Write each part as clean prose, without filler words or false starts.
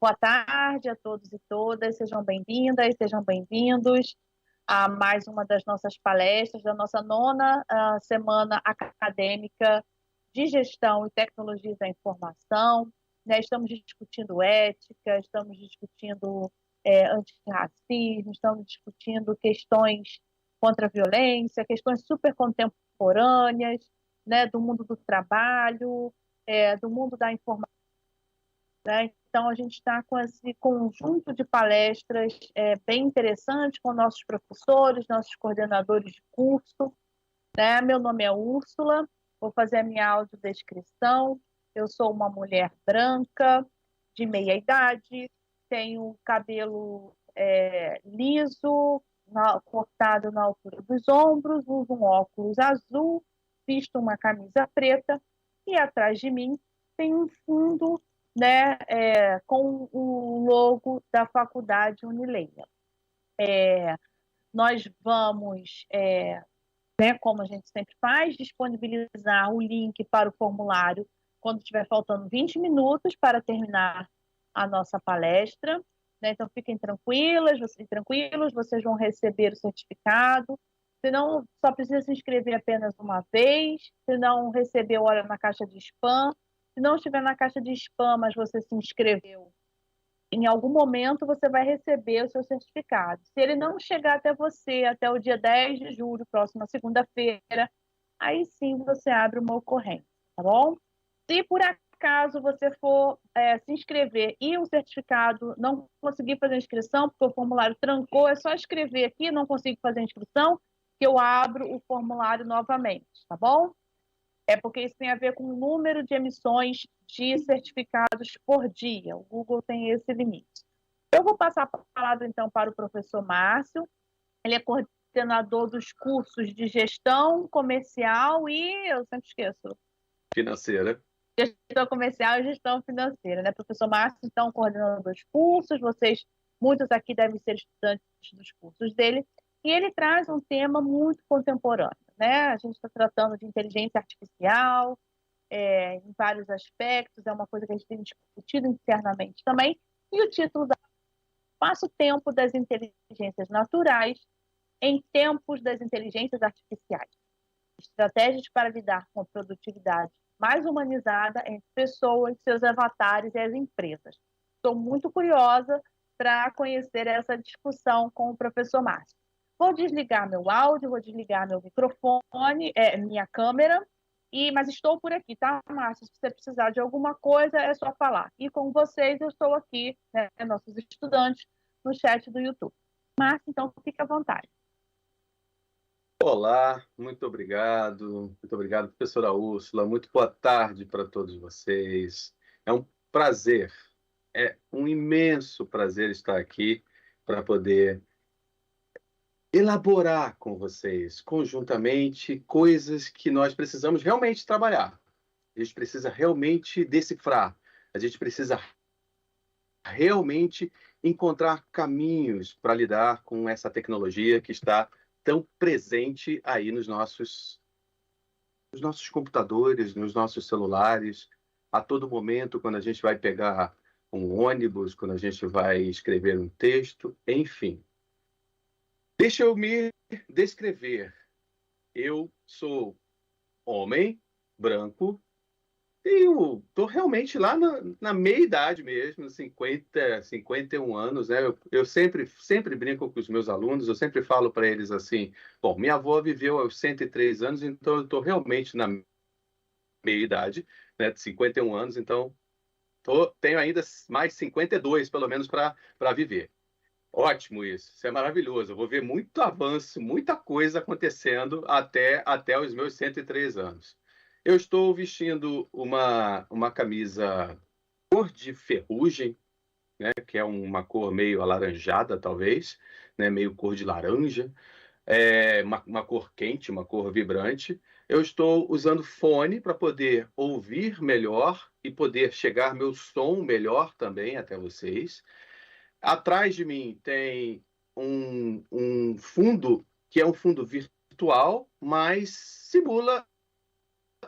Boa tarde a todos e todas, sejam bem-vindas, sejam bem-vindos a mais uma das nossas palestras, da nossa nona semana acadêmica de gestão e tecnologias da informação. Né? Estamos discutindo ética, estamos discutindo antirracismo, estamos discutindo questões contra a violência, questões super contemporâneas, né, do mundo do trabalho, do mundo da informação. Né? Então, a gente está com esse conjunto de palestras bem interessante com nossos professores, nossos coordenadores de curso. Né? Meu nome é Úrsula, vou fazer a minha audiodescrição. Eu sou uma mulher branca, de meia idade, tenho cabelo liso, cortado na altura dos ombros, uso um óculos azul, visto uma camisa preta e atrás de mim tem um fundo, né, com o logo da Faculdade Unileia. Nós vamos, né, como a gente sempre faz, disponibilizar o link para o formulário quando estiver faltando 20 minutos para terminar a nossa palestra. Né? Então, fiquem tranquilos, vocês vão receber o certificado. Se não, só precisa se inscrever apenas uma vez. Se não recebeu, olha na caixa de spam. Se não estiver na caixa de spam, mas você se inscreveu, em algum momento você vai receber o seu certificado. Se ele não chegar até você até o dia 10 de julho, próxima segunda-feira, aí sim você abre uma ocorrência, tá bom? Se por acaso você for se inscrever e o certificado não conseguir fazer a inscrição, porque o formulário trancou, é só escrever aqui, não consigo fazer a inscrição, que eu abro o formulário novamente, tá bom? Porque isso tem a ver com o número de emissões de certificados por dia. O Google tem esse limite. Eu vou passar a palavra, então, para o professor Márcio. Ele é coordenador dos cursos de gestão comercial e, eu sempre esqueço, financeira. Gestão comercial e gestão financeira, né? Professor Márcio, então, coordenador dos cursos. Muitos aqui devem ser estudantes dos cursos dele. E ele traz um tema muito contemporâneo, né? A gente está tratando de inteligência artificial, em vários aspectos, é uma coisa que a gente tem discutido internamente também. E o título da Passa o Tempo das Inteligências Naturais em Tempos das Inteligências Artificiais. Estratégias para lidar com a produtividade mais humanizada entre pessoas, seus avatares e as empresas. Estou muito curiosa para conhecer essa discussão com o professor Márcio. Vou desligar meu áudio, vou desligar meu microfone, minha câmera, mas estou por aqui, tá, Márcio? Se você precisar de alguma coisa, é só falar. E com vocês, eu estou aqui, né, nossos estudantes, no chat do YouTube. Márcio, então, fique à vontade. Olá, muito obrigado, professora Úrsula. Muito boa tarde para todos vocês. É um prazer, é um imenso prazer estar aqui para poder elaborar com vocês conjuntamente coisas que nós precisamos realmente trabalhar. A gente precisa realmente decifrar, a gente precisa realmente encontrar caminhos para lidar com essa tecnologia que está tão presente aí nos nossos computadores, nos nossos celulares, a todo momento, quando a gente vai pegar um ônibus, quando a gente vai escrever um texto, enfim. Deixa eu me descrever. Eu sou homem, branco, e eu estou realmente lá na meia-idade mesmo, 51 anos, né? Eu sempre brinco com os meus alunos, eu sempre falo para eles assim, bom, minha avó viveu aos 103 anos, então eu estou realmente na meia-idade, né, de 51 anos, então tenho ainda mais 52, pelo menos, para viver. Ótimo isso é maravilhoso. Eu vou ver muito avanço, muita coisa acontecendo até os meus 103 anos. Eu estou vestindo uma camisa cor de ferrugem, né, que é uma cor meio alaranjada, talvez, né, meio cor de laranja, uma cor quente, uma cor vibrante. Eu estou usando fone para poder ouvir melhor e poder chegar meu som melhor também até vocês. Atrás de mim tem um fundo que é um fundo virtual, mas simula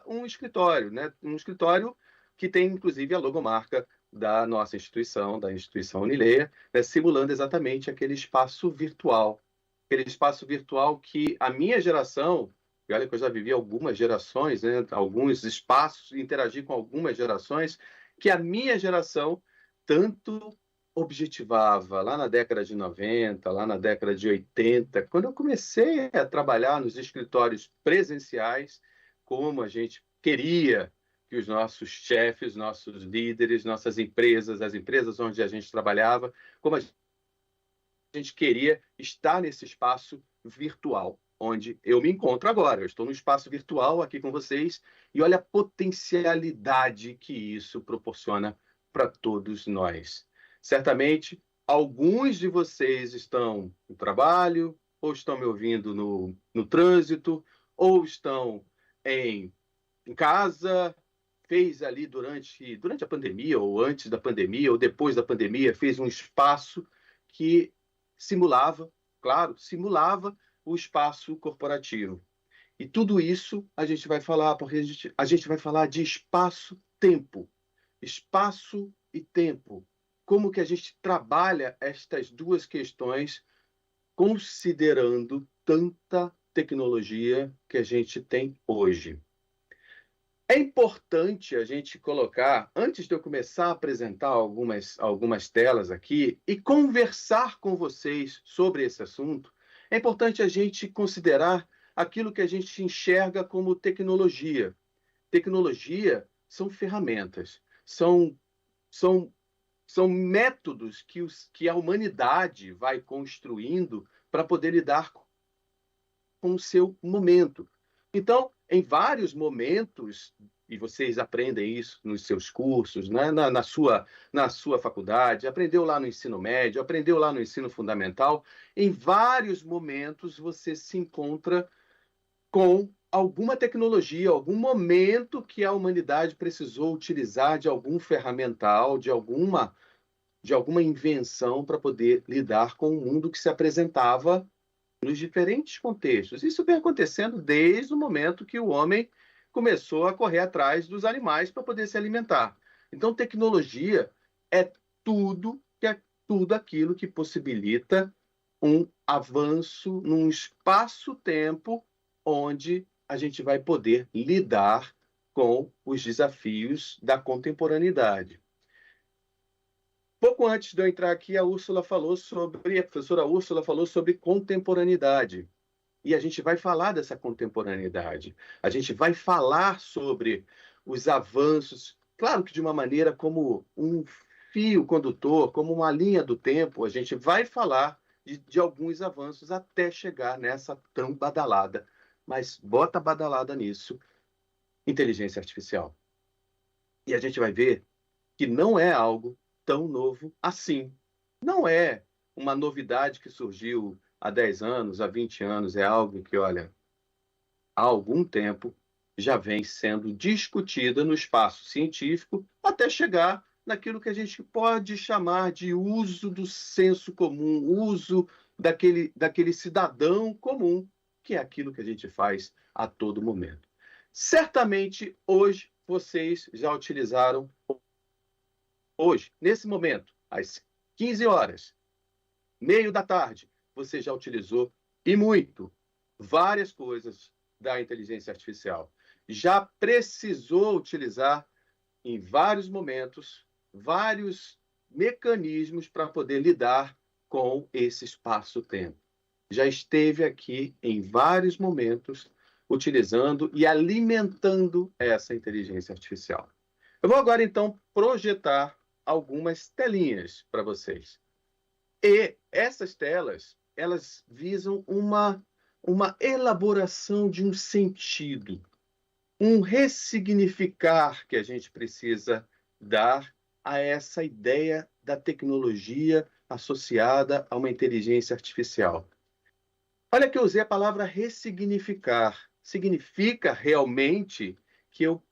um escritório, né? Um escritório que tem, inclusive, a logomarca da nossa instituição, da instituição Unileia, né, simulando exatamente aquele espaço virtual. Aquele espaço virtual que a minha geração, e olha que eu já vivi algumas gerações, né, alguns espaços, interagi com algumas gerações, que a minha geração tanto objetivava lá na década de 90, lá na década de 80, quando eu comecei a trabalhar nos escritórios presenciais, como a gente queria que os nossos chefes, nossos líderes, nossas empresas, as empresas onde a gente trabalhava, como a gente queria estar nesse espaço virtual, onde eu me encontro agora. Eu estou no espaço virtual aqui com vocês e olha a potencialidade que isso proporciona para todos nós. Certamente, alguns de vocês estão no trabalho, ou estão me ouvindo no trânsito, ou estão em casa, fez ali durante a pandemia, ou antes da pandemia, ou depois da pandemia, fez um espaço que simulava, claro, simulava o espaço corporativo. E tudo isso a gente vai falar, porque a gente vai falar de espaço-tempo. Espaço e tempo. Como que a gente trabalha estas duas questões considerando tanta tecnologia que a gente tem hoje. É importante a gente colocar, antes de eu começar a apresentar algumas telas aqui e conversar com vocês sobre esse assunto, é importante a gente considerar aquilo que a gente enxerga como tecnologia. Tecnologia são ferramentas, são, são métodos que a humanidade vai construindo para poder lidar com o seu momento. Então, em vários momentos, e vocês aprendem isso nos seus cursos, né? na sua faculdade, aprendeu lá no ensino médio, aprendeu lá no ensino fundamental, em vários momentos você se encontra com alguma tecnologia, algum momento que a humanidade precisou utilizar de algum ferramental, de alguma invenção para poder lidar com o mundo que se apresentava nos diferentes contextos. Isso vem acontecendo desde o momento que o homem começou a correr atrás dos animais para poder se alimentar. Então, tecnologia é tudo aquilo que possibilita um avanço num espaço-tempo onde a gente vai poder lidar com os desafios da contemporaneidade. Pouco antes de eu entrar aqui, a professora Úrsula falou sobre contemporaneidade. E a gente vai falar dessa contemporaneidade. A gente vai falar sobre os avanços, claro que de uma maneira como um fio condutor, como uma linha do tempo, a gente vai falar de alguns avanços até chegar nessa tão badalada. Mas bota badalada nisso, inteligência artificial. E a gente vai ver que não é algo tão novo assim. Não é uma novidade que surgiu há 10 anos, há 20 anos, é algo que, olha, há algum tempo já vem sendo discutida no espaço científico até chegar naquilo que a gente pode chamar de uso do senso comum, uso daquele cidadão comum, que é aquilo que a gente faz a todo momento. Certamente, hoje, vocês já utilizaram hoje, nesse momento, às 15 horas, meio da tarde, você já utilizou, e muito, várias coisas da inteligência artificial. Já precisou utilizar, em vários momentos, vários mecanismos para poder lidar com esse espaço-tempo. Já esteve aqui em vários momentos, utilizando e alimentando essa inteligência artificial. Eu vou agora, então, projetar algumas telinhas para vocês. E essas telas, elas visam uma elaboração de um sentido, um ressignificar que a gente precisa dar a essa ideia da tecnologia associada a uma inteligência artificial. Olha que eu usei a palavra ressignificar. Significa realmente que eu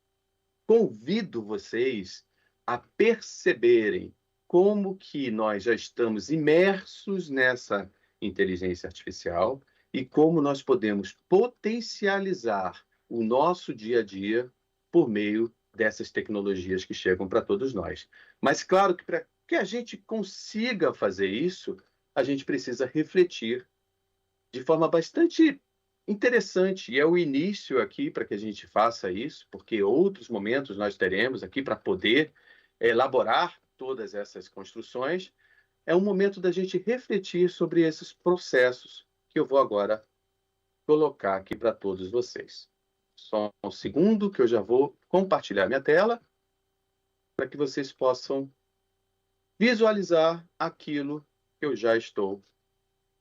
convido vocês a perceberem como que nós já estamos imersos nessa inteligência artificial e como nós podemos potencializar o nosso dia a dia por meio dessas tecnologias que chegam para todos nós. Mas, claro, que para que a gente consiga fazer isso, a gente precisa refletir de forma bastante interessante. E é o início aqui para que a gente faça isso, porque outros momentos nós teremos aqui para poder elaborar todas essas construções. É um momento da gente refletir sobre esses processos que eu vou agora colocar aqui para todos vocês. Só um segundo que eu já vou compartilhar minha tela para que vocês possam visualizar aquilo que eu já estou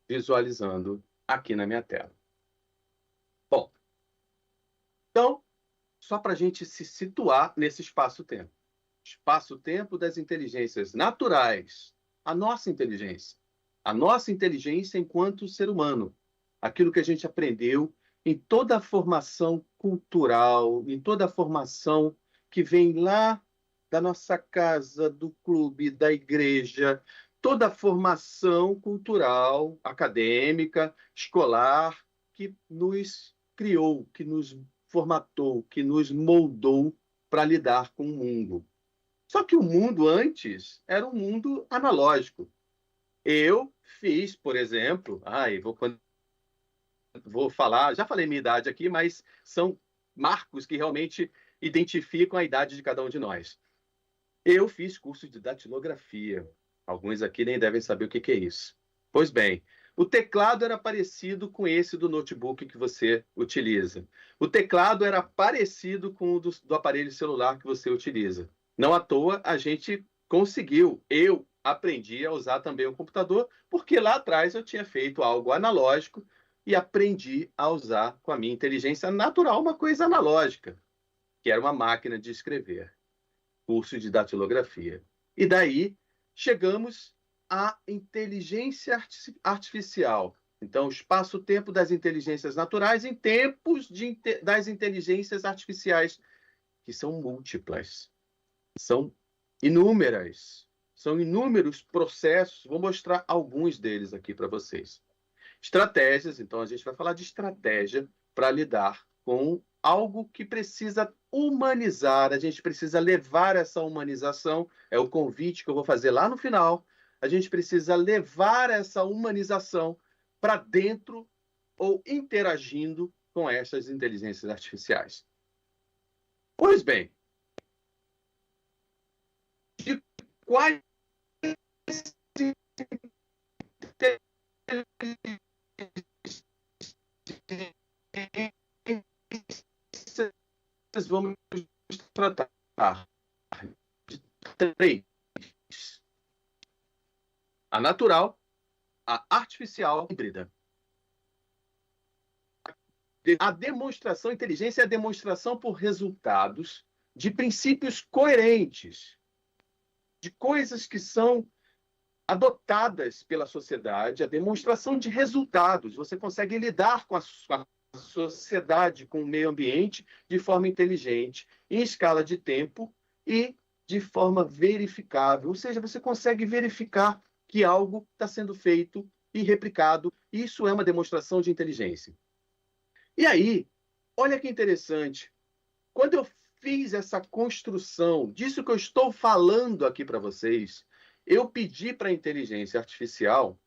visualizando aqui na minha tela. Bom, então, só para a gente se situar nesse espaço-tempo. Espaço-tempo das inteligências naturais. A nossa inteligência. A nossa inteligência enquanto ser humano. Aquilo que a gente aprendeu em toda a formação cultural, em toda a formação que vem lá da nossa casa, do clube, da igreja, toda a formação cultural, acadêmica, escolar, que nos criou, que nos formatou, que nos moldou para lidar com o mundo. Só que o mundo antes era um mundo analógico. Eu fiz, por exemplo, vou falar, já falei minha idade aqui, mas são marcos que realmente identificam a idade de cada um de nós. Eu fiz curso de datilografia. Alguns aqui nem devem saber o que é isso. Pois bem, o teclado era parecido com esse do notebook que você utiliza. O teclado era parecido com o do aparelho celular que você utiliza. Não à toa, a gente conseguiu. Eu aprendi a usar também o computador, porque lá atrás eu tinha feito algo analógico e aprendi a usar com a minha inteligência natural uma coisa analógica, que era uma máquina de escrever. Curso de datilografia. E daí chegamos à inteligência artificial. Então, o espaço-tempo das inteligências naturais em tempos das inteligências artificiais, que são múltiplas, são inúmeras, são inúmeros processos. Vou mostrar alguns deles aqui para vocês. Estratégias, então a gente vai falar de estratégia para lidar com algo que precisa humanizar, a gente precisa levar essa humanização, é o convite que eu vou fazer lá no final, a gente precisa levar essa humanização para dentro ou interagindo com essas inteligências artificiais. Pois bem, de quais vamos tratar de três: a natural, a artificial e a híbrida. A demonstração, inteligência é a demonstração por resultados de princípios coerentes, de coisas que são adotadas pela sociedade, a demonstração de resultados. Você consegue lidar com a sociedade, com o meio ambiente, de forma inteligente, em escala de tempo e de forma verificável. Ou seja, você consegue verificar que algo está sendo feito e replicado. Isso é uma demonstração de inteligência. E aí, olha que interessante. Quando eu fiz essa construção disso que eu estou falando aqui para vocês, eu pedi para a inteligência artificial,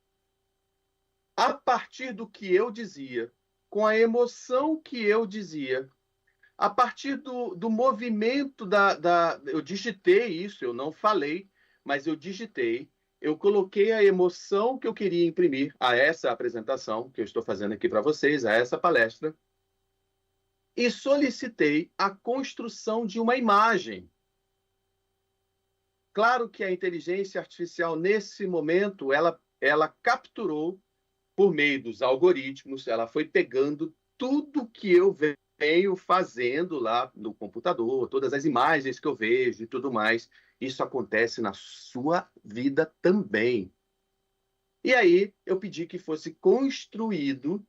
a partir do que eu dizia, com a emoção que eu dizia, a partir do movimento eu digitei isso, eu não falei, mas eu digitei, eu coloquei a emoção que eu queria imprimir a essa apresentação que eu estou fazendo aqui para vocês, a essa palestra, e solicitei a construção de uma imagem. Claro que a inteligência artificial, nesse momento, ela capturou, por meio dos algoritmos, ela foi pegando tudo que eu venho fazendo lá no computador, todas as imagens que eu vejo e tudo mais. Isso acontece na sua vida também. E aí, eu pedi que fosse construída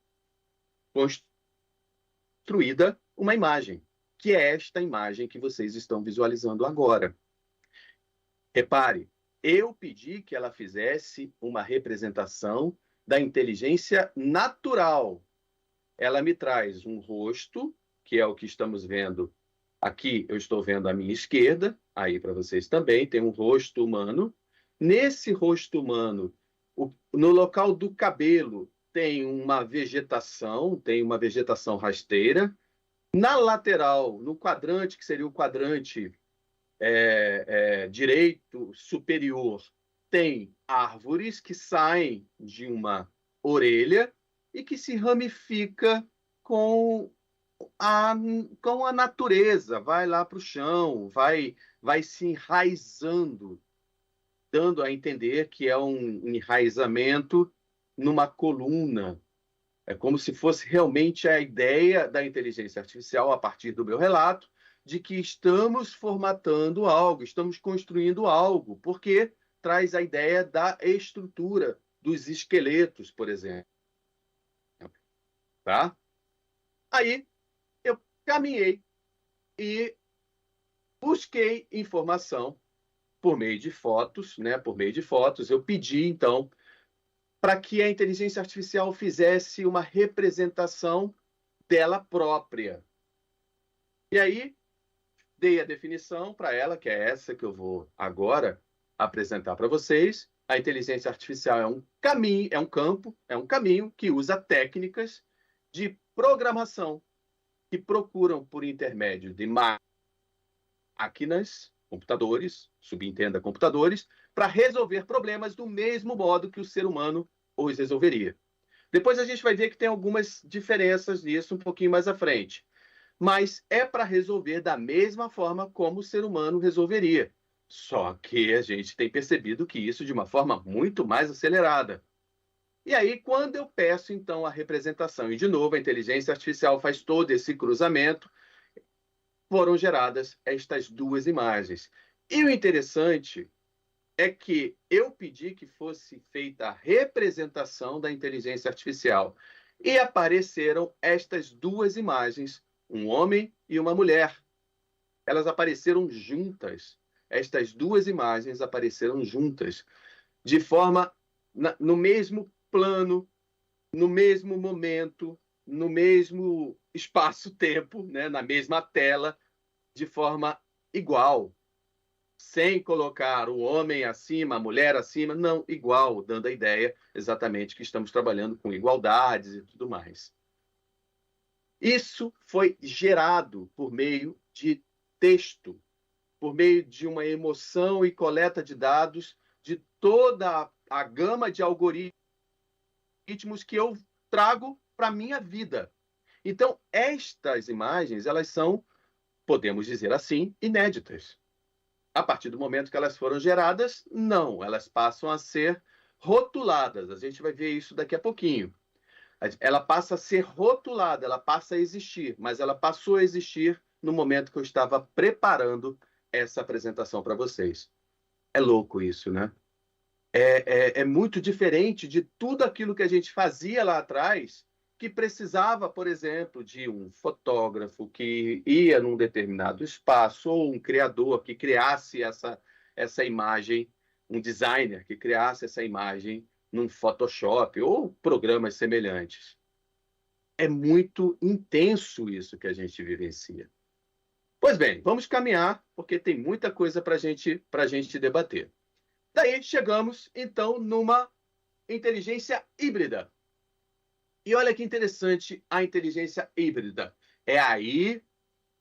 uma imagem, que é esta imagem que vocês estão visualizando agora. Repare, eu pedi que ela fizesse uma representação da inteligência natural. Ela me traz um rosto, que é o que estamos vendo Aqui eu estou vendo à minha esquerda, aí para vocês também, tem um rosto humano. Nesse rosto humano, no local do cabelo, tem uma vegetação rasteira. Na lateral, no quadrante, que seria o quadrante direito superior, tem árvores que saem de uma orelha e que se ramifica com a natureza, vai lá para o chão, vai se enraizando, dando a entender que é um enraizamento numa coluna. É como se fosse realmente a ideia da inteligência artificial, a partir do meu relato, de que estamos formatando algo, estamos construindo algo, porque traz a ideia da estrutura dos esqueletos, por exemplo. Tá? Aí eu caminhei e busquei informação por meio de fotos, né? Por meio de fotos, eu pedi, então, para que a inteligência artificial fizesse uma representação dela própria. E aí, dei a definição para ela, que é essa que eu vou agora apresentar para vocês. A inteligência artificial é um caminho, é um caminho que usa técnicas de programação que procuram, por intermédio de máquinas, computadores, subentenda computadores, para resolver problemas do mesmo modo que o ser humano os resolveria. Depois a gente vai ver que tem algumas diferenças nisso um pouquinho mais à frente. Mas é para resolver da mesma forma como o ser humano resolveria. Só que a gente tem percebido que isso de uma forma muito mais acelerada. E aí, quando eu peço, então, a representação, e de novo a inteligência artificial faz todo esse cruzamento, foram geradas estas duas imagens. E o interessante é que eu pedi que fosse feita a representação da inteligência artificial e apareceram estas duas imagens, um homem e uma mulher. Elas apareceram juntas. Estas duas imagens apareceram juntas, de forma no mesmo plano, no mesmo momento, no mesmo espaço-tempo, né? Na mesma tela, de forma igual, sem colocar o homem acima, a mulher acima, não, igual, dando a ideia exatamente que estamos trabalhando com igualdades e tudo mais. Isso foi gerado por meio de texto, por meio de uma emoção e coleta de dados de toda a gama de algoritmos que eu trago para a minha vida. Então, estas imagens, elas são, podemos dizer assim, inéditas. A partir do momento que elas foram geradas, não, elas passam a ser rotuladas. A gente vai ver isso daqui a pouquinho. Ela passa a ser rotulada, ela passa a existir, mas ela passou a existir no momento que eu estava preparando essa apresentação para vocês. É louco isso, né? É muito diferente de tudo aquilo que a gente fazia lá atrás, que precisava, por exemplo, de um fotógrafo que ia num determinado espaço, ou um criador que criasse essa imagem, um designer que criasse essa imagem num Photoshop ou programas semelhantes. É muito intenso isso que a gente vivencia. Pois bem, vamos caminhar, porque tem muita coisa para a gente debater. Daí chegamos, então, numa inteligência híbrida. E olha que interessante a inteligência híbrida. É aí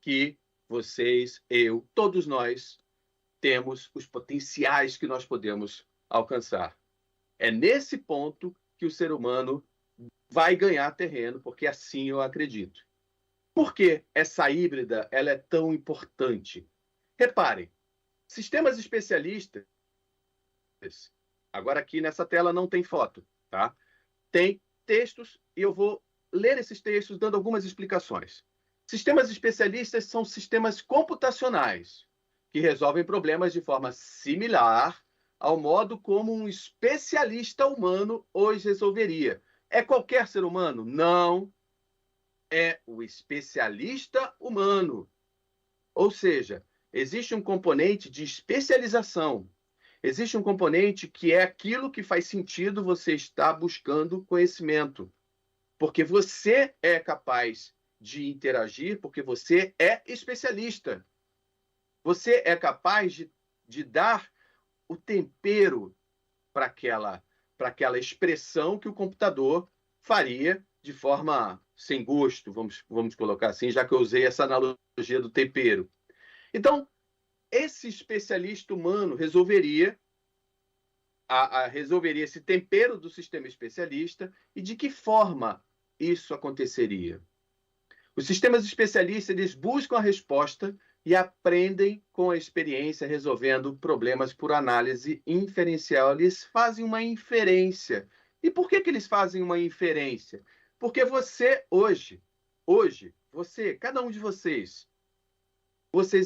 que vocês, eu, todos nós, temos os potenciais que nós podemos alcançar. É nesse ponto que o ser humano vai ganhar terreno, porque assim eu acredito. Por que essa híbrida ela é tão importante? Reparem, sistemas especialistas, agora aqui nessa tela não tem foto, tá? Tem textos e eu vou ler esses textos dando algumas explicações. Sistemas especialistas são sistemas computacionais que resolvem problemas de forma similar ao modo como um especialista humano os resolveria. É qualquer ser humano? Não. É o especialista humano. Ou seja, existe um componente de especialização. Existe um componente que é aquilo que faz sentido você estar buscando conhecimento. Porque você é capaz de interagir porque você é especialista. Você é capaz de dar o tempero para aquela expressão que o computador faria de forma sem gosto, vamos colocar assim, já que eu usei essa analogia do tempero. Então, esse especialista humano resolveria esse tempero do sistema especialista. E de que forma isso aconteceria? Os sistemas especialistas, eles buscam a resposta e aprendem com a experiência, resolvendo problemas por análise inferencial. Eles fazem uma inferência. E por que eles fazem uma inferência? Porque você, hoje, você, cada um de vocês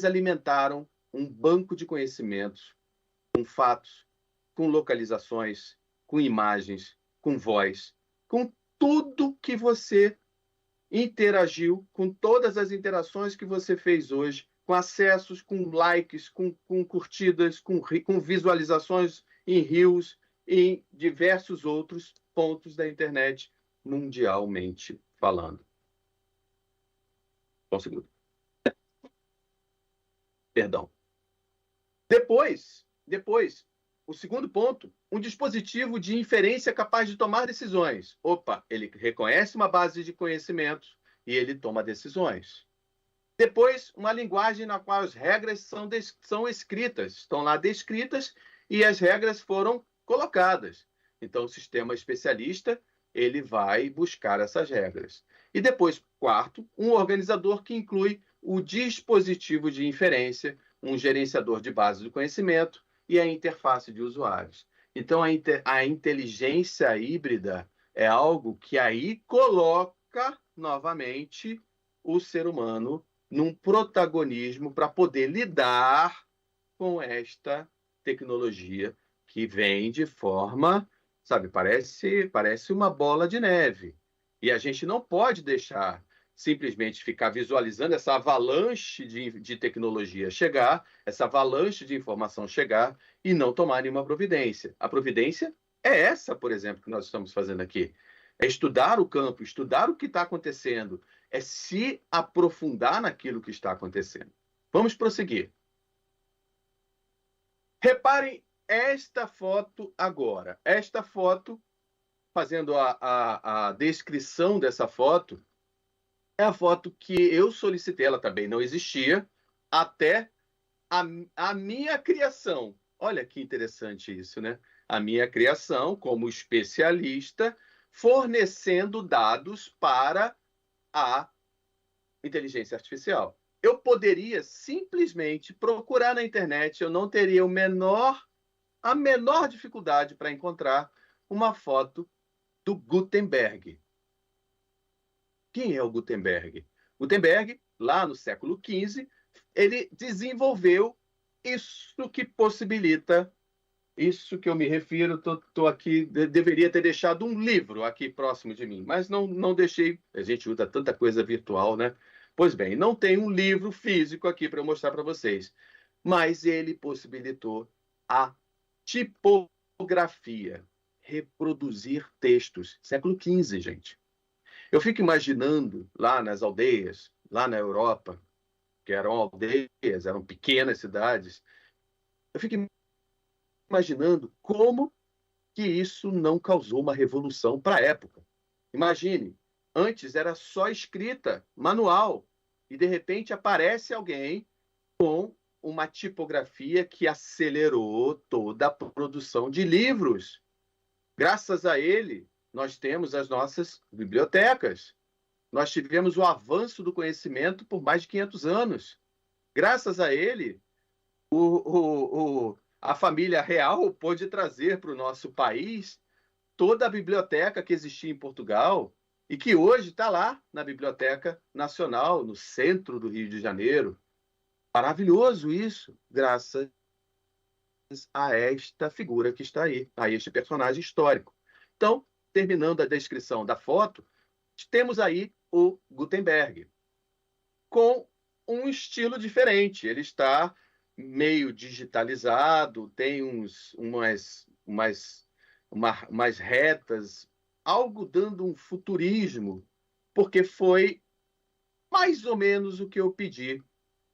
alimentaram um banco de conhecimentos, com fatos, com localizações, com imagens, com voz, com tudo que você interagiu, com todas as interações que você fez hoje, com acessos, com likes, com curtidas, com visualizações em reels, em diversos outros pontos da internet, mundialmente falando. Só um segundo. Perdão. Depois, o segundo ponto, um dispositivo de inferência capaz de tomar decisões. Opa, ele reconhece uma base de conhecimentos e ele toma decisões. Depois, uma linguagem na qual as regras são escritas, estão lá descritas e as regras foram colocadas. Então, o sistema especialista, ele vai buscar essas regras. E depois, quarto, um organizador que inclui o dispositivo de inferência, um gerenciador de base do conhecimento e a interface de usuários. Então, a inteligência híbrida é algo que aí coloca novamente o ser humano num protagonismo para poder lidar com esta tecnologia que vem de forma, sabe, parece uma bola de neve. E a gente não pode deixar simplesmente ficar visualizando essa avalanche de tecnologia chegar, essa avalanche de informação chegar e não tomar nenhuma providência. A providência é essa, por exemplo, que nós estamos fazendo aqui. É estudar o campo, estudar o que está acontecendo, é se aprofundar naquilo que está acontecendo. Vamos prosseguir. Reparem esta foto agora. Esta foto, fazendo a descrição dessa foto, é a foto que eu solicitei, ela também não existia, até a minha criação. Olha que interessante isso, né? A minha criação como especialista, fornecendo dados para a inteligência artificial. Eu poderia simplesmente procurar na internet, eu não teria a menor dificuldade para encontrar uma foto do Gutenberg. Quem é o Gutenberg? Gutenberg, lá no século XV, ele desenvolveu isso que possibilita, isso que eu me refiro, estou aqui, deveria ter deixado um livro aqui próximo de mim, mas não deixei, a gente usa tanta coisa virtual, né? Pois bem, não tem um livro físico aqui para eu mostrar para vocês, mas ele possibilitou a tipografia, reproduzir textos, século XV, gente. Eu fico imaginando lá nas aldeias, lá na Europa, que eram aldeias, eram pequenas cidades, eu fico imaginando como que isso não causou uma revolução para a época. Imagine, antes era só escrita, manual, e de repente aparece alguém com uma tipografia que acelerou toda a produção de livros. Graças a ele, nós temos as nossas bibliotecas. Nós tivemos o avanço do conhecimento por mais de 500 anos. Graças a ele, a família real pôde trazer para o nosso país toda a biblioteca que existia em Portugal e que hoje está lá na Biblioteca Nacional, no centro do Rio de Janeiro. Maravilhoso isso, graças a esta figura que está aí, a este personagem histórico. Então, terminando a descrição da foto, temos aí o Gutenberg, com um estilo diferente. Ele está meio digitalizado, tem umas retas, algo dando um futurismo, porque foi mais ou menos o que eu pedi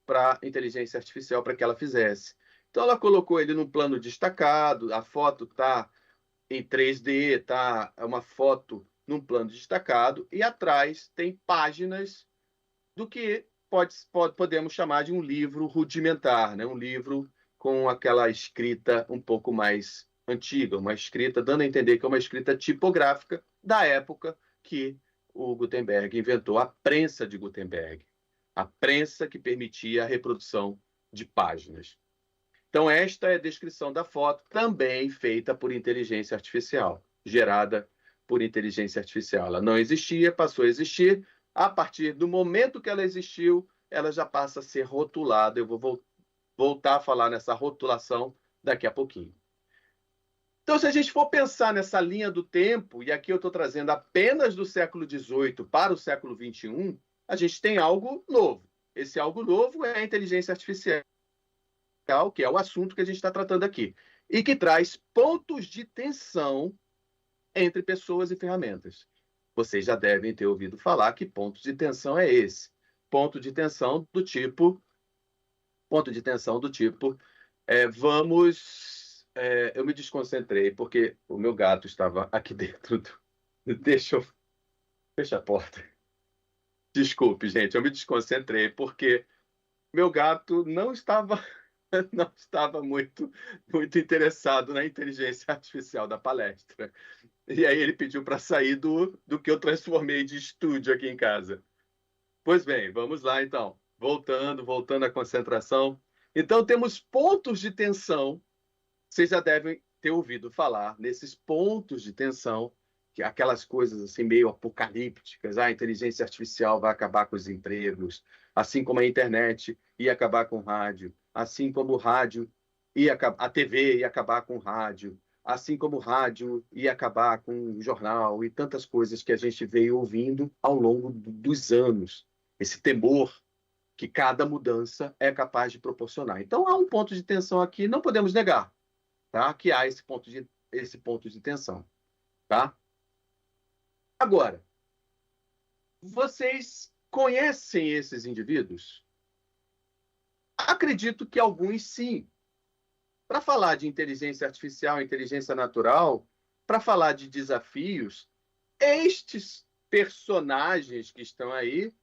para a inteligência artificial para que ela fizesse. Então, ela colocou ele num plano destacado, a foto está em 3D, tá? É uma foto num plano destacado, e atrás tem páginas do que podemos chamar de um livro rudimentar, né? Um livro com aquela escrita um pouco mais antiga, uma escrita dando a entender que é uma escrita tipográfica da época que o Gutenberg inventou a prensa de Gutenberg, a prensa que permitia a reprodução de páginas. Então, esta é a descrição da foto, também feita por inteligência artificial, gerada por inteligência artificial. Ela não existia, passou a existir. A partir do momento que ela existiu, ela já passa a ser rotulada. Eu vou voltar a falar nessa rotulação daqui a pouquinho. Então, se a gente for pensar nessa linha do tempo, e aqui eu estou trazendo apenas do século XVIII para o século XXI, a gente tem algo novo. Esse algo novo é a inteligência artificial, que é o assunto que a gente está tratando aqui, e que traz pontos de tensão entre pessoas e ferramentas. Vocês já devem ter ouvido falar que ponto de tensão é esse. Ponto de tensão do tipo, eu me desconcentrei porque o meu gato estava aqui dentro. Deixa eu fechar a porta. Desculpe, gente, eu me desconcentrei porque meu gato não estava muito interessado na inteligência artificial da palestra. E aí ele pediu para sair do que eu transformei de estúdio aqui em casa. Pois bem, vamos lá então. Voltando à concentração. Então, temos pontos de tensão. Vocês já devem ter ouvido falar nesses pontos de tensão, que aquelas coisas assim meio apocalípticas. A inteligência artificial vai acabar com os empregos, assim como a internet ia acabar com o rádio, assim como o rádio a TV ia acabar com o rádio, assim como o rádio ia acabar com o jornal e tantas coisas que a gente veio ouvindo ao longo dos anos. Esse temor que cada mudança é capaz de proporcionar. Então, há um ponto de tensão aqui, não podemos negar, tá? Que há esse ponto de tensão. Tá? Agora, vocês conhecem esses indivíduos? Acredito que alguns sim. Para falar de inteligência artificial, inteligência natural, para falar de desafios, estes personagens que estão aí,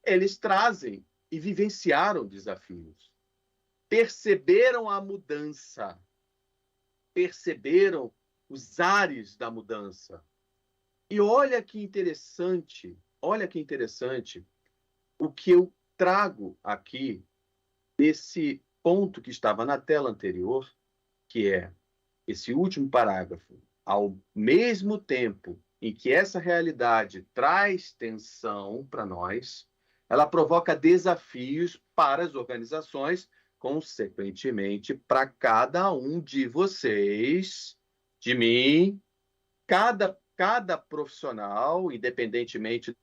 eles trazem e vivenciaram desafios. Perceberam a mudança, perceberam os ares da mudança. E olha que interessante o que eu trago aqui nesse ponto que estava na tela anterior, que é esse último parágrafo. Ao mesmo tempo em que essa realidade traz tensão para nós, ela provoca desafios para as organizações, consequentemente, para cada um de vocês, de mim, cada profissional, independentemente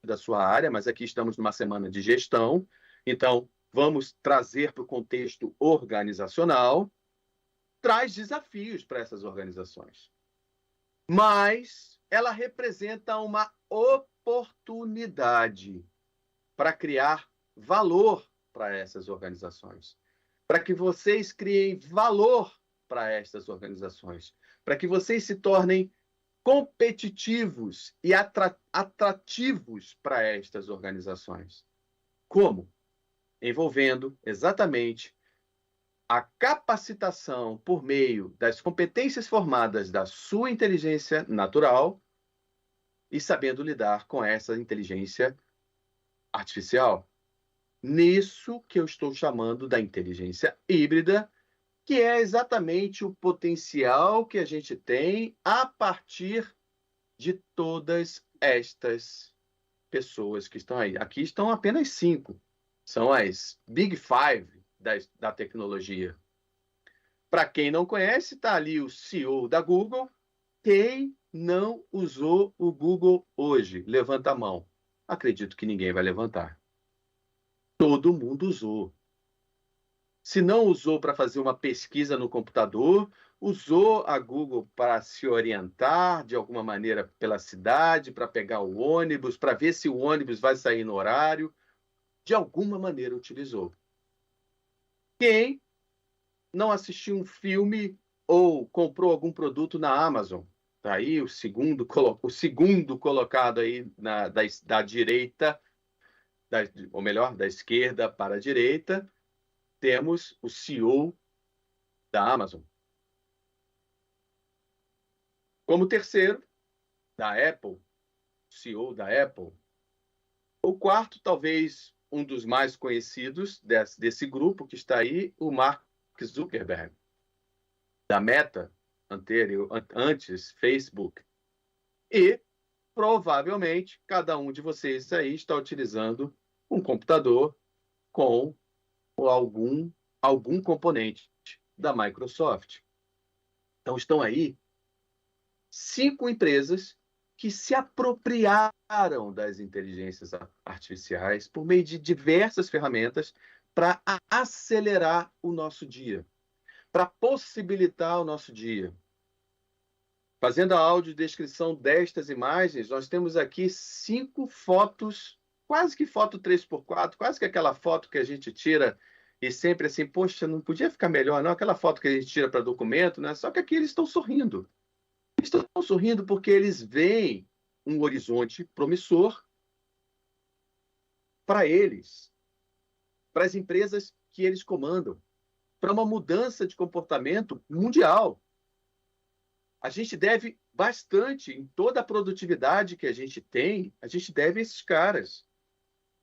da sua área, mas aqui estamos numa semana de gestão, então vamos trazer para o contexto organizacional, traz desafios para essas organizações. Mas ela representa uma oportunidade para criar valor para essas organizações, para que vocês criem valor para estas organizações, para que vocês se tornem competitivos e atrativos para estas organizações. Como? Envolvendo exatamente a capacitação por meio das competências formadas da sua inteligência natural e sabendo lidar com essa inteligência artificial. Nisso que eu estou chamando da inteligência híbrida, que é exatamente o potencial que a gente tem a partir de todas estas pessoas que estão aí. Aqui estão apenas 5. São as Big Five da tecnologia. Para quem não conhece, está ali o CEO da Google. Quem não usou o Google hoje? Levanta a mão. Acredito que ninguém vai levantar. Todo mundo usou. Se não usou para fazer uma pesquisa no computador, usou a Google para se orientar de alguma maneira pela cidade, para pegar o ônibus, para ver se o ônibus vai sair no horário. De alguma maneira utilizou. Quem não assistiu um filme ou comprou algum produto na Amazon? Tá aí o segundo colocado aí da direita, ou melhor, da esquerda para a direita, temos o CEO da Amazon. Como terceiro, da Apple, CEO da Apple. O quarto, talvez um dos mais conhecidos desse grupo que está aí, o Mark Zuckerberg, da Meta, antes Facebook. E, provavelmente, cada um de vocês aí está utilizando um computador com algum componente da Microsoft. Então, estão aí 5 empresas que se apropriaram das inteligências artificiais por meio de diversas ferramentas para acelerar o nosso dia, para possibilitar o nosso dia. Fazendo a audiodescrição destas imagens, nós temos aqui 5 fotos, quase que foto 3x4, quase que aquela foto que a gente tira e sempre assim, poxa, não podia ficar melhor, não? Aquela foto que a gente tira para documento, né? Só que aqui eles estão sorrindo. Estão sorrindo porque eles veem um horizonte promissor para eles, para as empresas que eles comandam, para uma mudança de comportamento mundial. A gente deve bastante, em toda a produtividade que a gente tem, a gente deve a esses caras,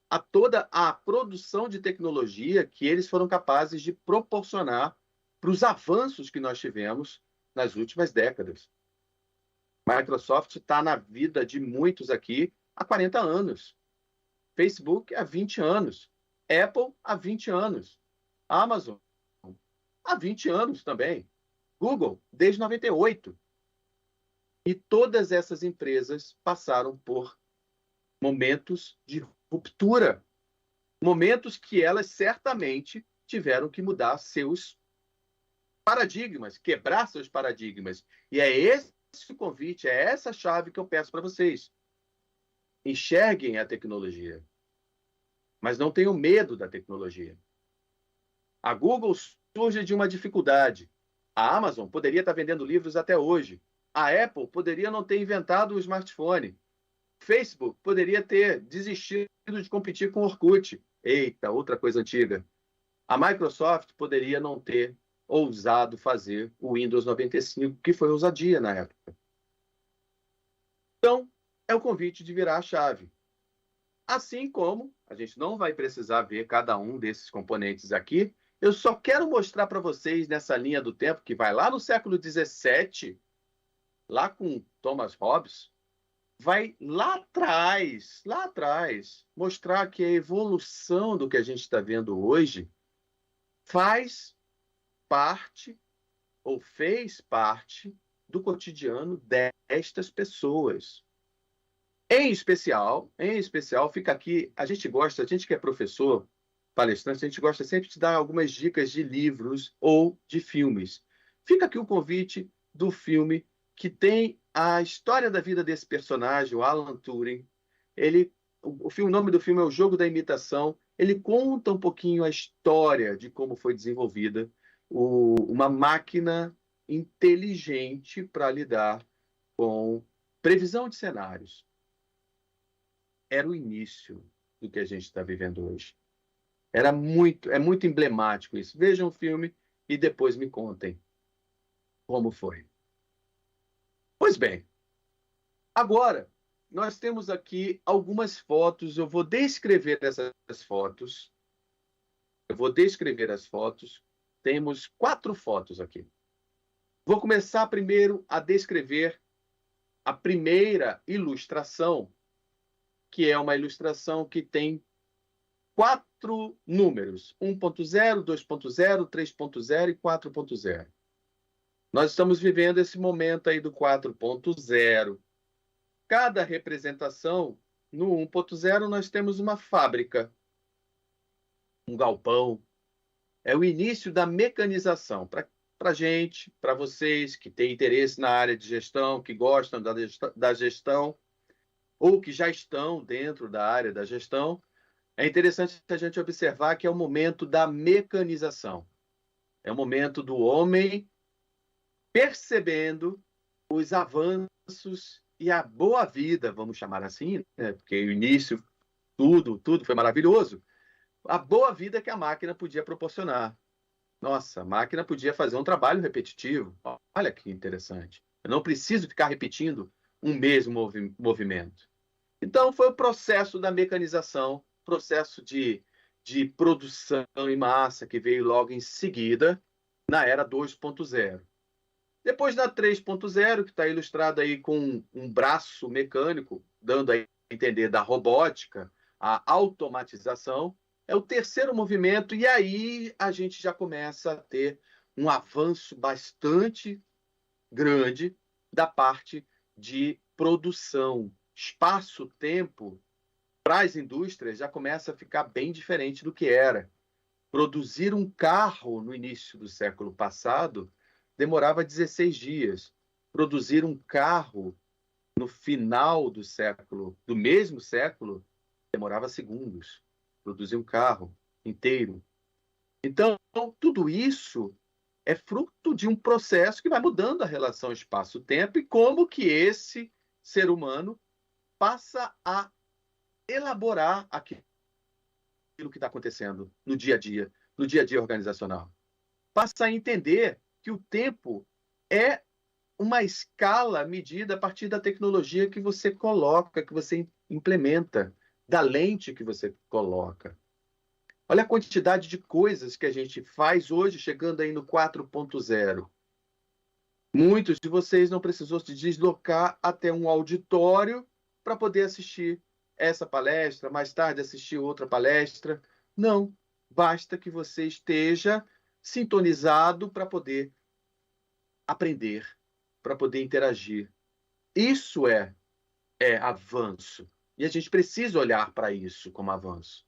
a toda a produção de tecnologia que eles foram capazes de proporcionar para os avanços que nós tivemos nas últimas décadas. Microsoft está na vida de muitos aqui há 40 anos. Facebook há 20 anos. Apple há 20 anos. Amazon há 20 anos também. Google desde 98. E todas essas empresas passaram por momentos de ruptura. Momentos que elas certamente tiveram que mudar seus paradigmas, quebrar seus paradigmas. E é esse o convite, é essa chave que eu peço para vocês. Enxerguem a tecnologia, mas não tenham medo da tecnologia. A Google surge de uma dificuldade. A Amazon poderia estar vendendo livros até hoje. A Apple poderia não ter inventado o smartphone. Facebook poderia ter desistido de competir com o Orkut. Eita, outra coisa antiga. A Microsoft poderia não ter ousado fazer o Windows 95, que foi ousadia na época. Então, é o convite de virar a chave. Assim como a gente não vai precisar ver cada um desses componentes aqui, eu só quero mostrar para vocês nessa linha do tempo, que vai lá no século XVII, lá com Thomas Hobbes, vai lá atrás, mostrar que a evolução do que a gente está vendo hoje faz parte, ou fez parte, do cotidiano destas pessoas. Em especial, fica aqui, a gente que é professor, palestrante, a gente gosta sempre de dar algumas dicas de livros ou de filmes. Fica aqui o convite do filme que tem a história da vida desse personagem, o Alan Turing. O nome do filme é O Jogo da Imitação. Ele conta um pouquinho a história de como foi desenvolvida uma máquina inteligente para lidar com previsão de cenários. Era o início do que a gente está vivendo hoje. É muito emblemático isso. Vejam o filme e depois me contem como foi. Pois bem, agora nós temos aqui algumas fotos. Eu vou descrever essas fotos. Temos 4 fotos aqui. Vou começar primeiro a descrever a primeira ilustração, que é uma ilustração que tem 4 números: 1.0, 2.0, 3.0 e 4.0. Nós estamos vivendo esse momento aí do 4.0. Cada representação, no 1.0, nós temos uma fábrica, um galpão. É o início da mecanização. para a gente, para vocês que têm interesse na área de gestão, que gostam da gestão, ou que já estão dentro da área da gestão, é interessante a gente observar que é o momento da mecanização. É o momento do homem percebendo os avanços e a boa vida, vamos chamar assim, né? Porque o início, tudo foi maravilhoso. A boa vida que a máquina podia proporcionar. Nossa, a máquina podia fazer um trabalho repetitivo. Olha que interessante. Eu não preciso ficar repetindo um mesmo movimento. Então, foi o processo da mecanização, processo de produção em massa, que veio logo em seguida, na era 2.0. Depois da 3.0, que está ilustrado aí com um braço mecânico, dando a entender da robótica, a automatização, é o terceiro movimento, e aí a gente já começa a ter um avanço bastante grande da parte de produção. Espaço-tempo para as indústrias já começa a ficar bem diferente do que era. Produzir um carro no início do século passado demorava 16 dias. Produzir um carro no final do mesmo século, demorava segundos. Produzir um carro inteiro. Então, tudo isso é fruto de um processo que vai mudando a relação espaço-tempo e como que esse ser humano passa a elaborar aquilo que está acontecendo no dia a dia organizacional. Passa a entender que o tempo é uma escala medida a partir da tecnologia que você coloca, que você implementa, da lente que você coloca. Olha a quantidade de coisas que a gente faz hoje, chegando aí no 4.0. Muitos de vocês não precisou se deslocar até um auditório para poder assistir essa palestra, mais tarde assistir outra palestra. Não, basta que você esteja sintonizado para poder aprender, para poder interagir. Isso é avanço. E a gente precisa olhar para isso como avanço.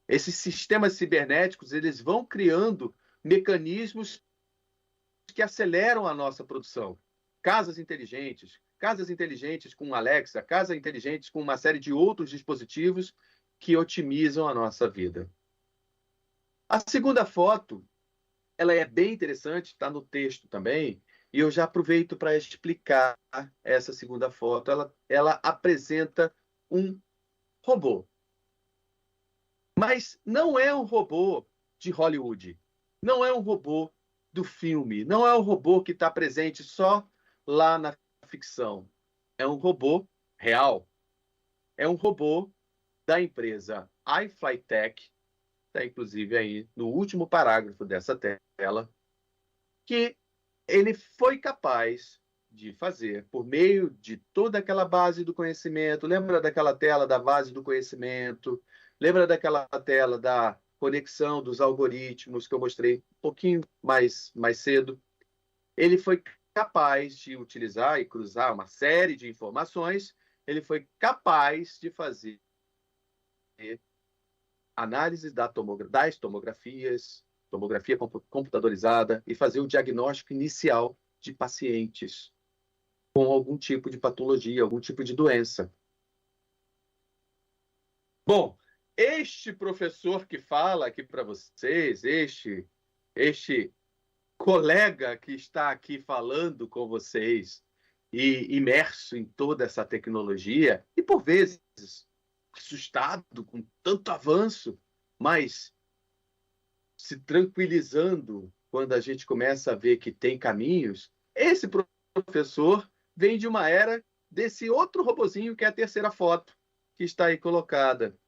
Esses sistemas cibernéticos, eles vão criando mecanismos que aceleram a nossa produção. Casas inteligentes com Alexa, casas inteligentes com uma série de outros dispositivos que otimizam a nossa vida. A segunda foto, ela é bem interessante, está no texto também, e eu já aproveito para explicar essa segunda foto. Ela apresenta um robô. Mas não é um robô de Hollywood. Não é um robô do filme. Não é um robô que está presente só lá na ficção. É um robô real. É um robô da empresa iFlyTech, está inclusive aí no último parágrafo dessa tela, que ele foi capaz de fazer por meio de toda aquela base do conhecimento. Lembra daquela tela da base do conhecimento? Lembra daquela tela da conexão dos algoritmos que eu mostrei um pouquinho mais cedo? Ele foi capaz de utilizar e cruzar uma série de informações. Ele foi capaz de fazer análise das tomografias, tomografia computadorizada, e fazer o diagnóstico inicial de pacientes com algum tipo de patologia, algum tipo de doença. Bom, este professor que fala aqui para vocês, este colega que está aqui falando com vocês e imerso em toda essa tecnologia, e por vezes assustado com tanto avanço, mas se tranquilizando quando a gente começa a ver que tem caminhos, esse professor vem de uma era desse outro robozinho, que é a terceira foto, que está aí colocada,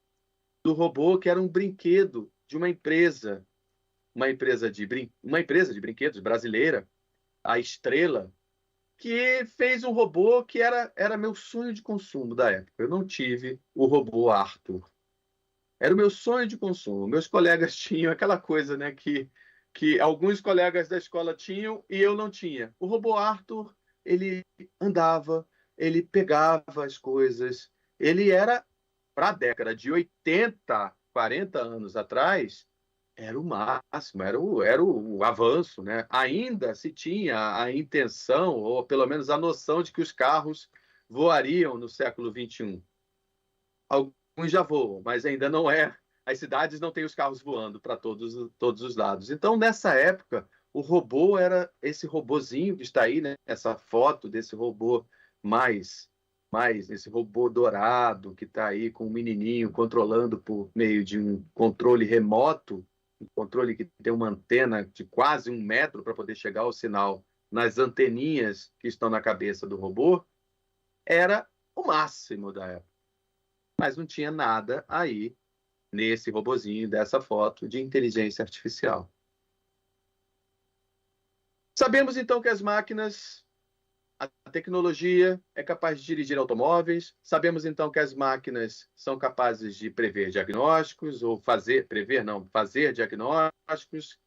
do robô que era um brinquedo de uma empresa de brinquedos brasileira, a Estrela, que fez um robô que era meu sonho de consumo da época. Eu não tive o robô Arthur. Era o meu sonho de consumo. Meus colegas tinham aquela coisa, né, que alguns colegas da escola tinham e eu não tinha. O robô Arthur, ele andava, ele pegava as coisas, ele era, para a década de 80, 40 anos atrás, era o máximo, era o avanço, né? Ainda se tinha a intenção, ou pelo menos a noção, de que os carros voariam no século XXI. Alguns já voam, mas ainda não é. As cidades não têm os carros voando para todos os lados. Então, nessa época, o robô era esse robozinho que está aí, né? Essa foto desse robô mais esse robô dourado que está aí com um menininho controlando por meio de um controle remoto, um controle que tem uma antena de quase 1 metro para poder chegar ao sinal nas anteninhas que estão na cabeça do robô, era o máximo da época. Mas não tinha nada aí nesse robozinho, dessa foto, de inteligência artificial. Sabemos, então, que as máquinas, a tecnologia é capaz de dirigir automóveis. Sabemos, então, que as máquinas são capazes de prever diagnósticos, ou fazer diagnósticos,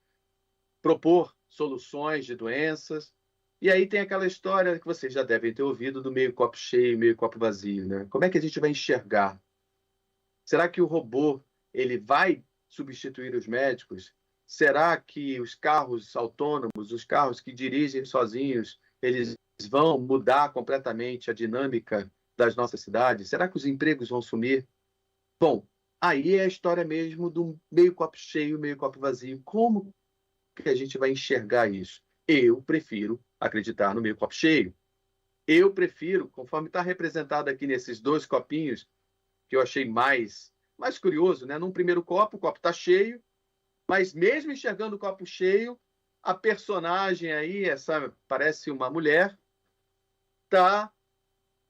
propor soluções de doenças. E aí tem aquela história que vocês já devem ter ouvido do meio copo cheio, meio copo vazio, né? Como é que a gente vai enxergar? Será que o robô ele vai substituir os médicos? Será que os carros autônomos, os carros que dirigem sozinhos, eles vão mudar completamente a dinâmica das nossas cidades? Será que os empregos vão sumir? Bom, aí é a história mesmo do meio copo cheio, meio copo vazio. Como que a gente vai enxergar isso? Eu prefiro acreditar no meio copo cheio. Eu prefiro, conforme está representado aqui nesses 2 copinhos, que eu achei mais curioso, né? Num primeiro copo, o copo está cheio, mas mesmo enxergando o copo cheio, a personagem aí, essa parece uma mulher, está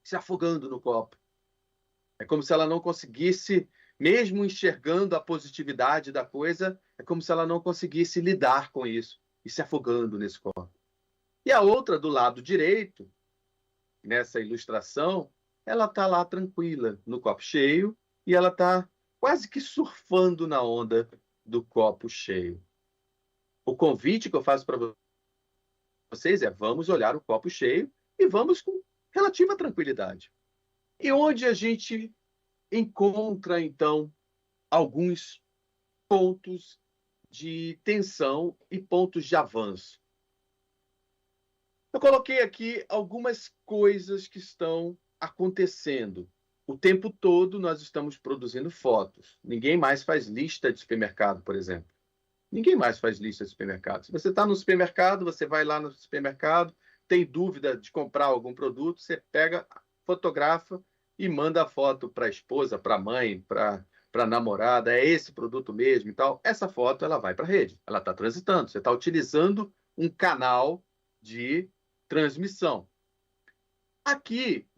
se afogando no copo. É como se ela não conseguisse, mesmo enxergando a positividade da coisa, é como se ela não conseguisse lidar com isso e se afogando nesse copo. E a outra, do lado direito, nessa ilustração, ela está lá tranquila, no copo cheio, e ela está quase que surfando na onda do copo cheio. O convite que eu faço para vocês é: vamos olhar o copo cheio e vamos com relativa tranquilidade. E onde a gente encontra, então, alguns pontos de tensão e pontos de avanço? Eu coloquei aqui algumas coisas que estão acontecendo. O tempo todo nós estamos produzindo fotos. Ninguém mais faz lista de supermercado, por exemplo. Ninguém mais faz lista de supermercado. Se você está no supermercado, você vai lá no supermercado, tem dúvida de comprar algum produto, você pega, fotografa e manda a foto para a esposa, para a mãe, para a namorada. É esse produto mesmo e tal. Essa foto ela vai para a rede. Ela está transitando. Você está utilizando um canal de transmissão. Aqui,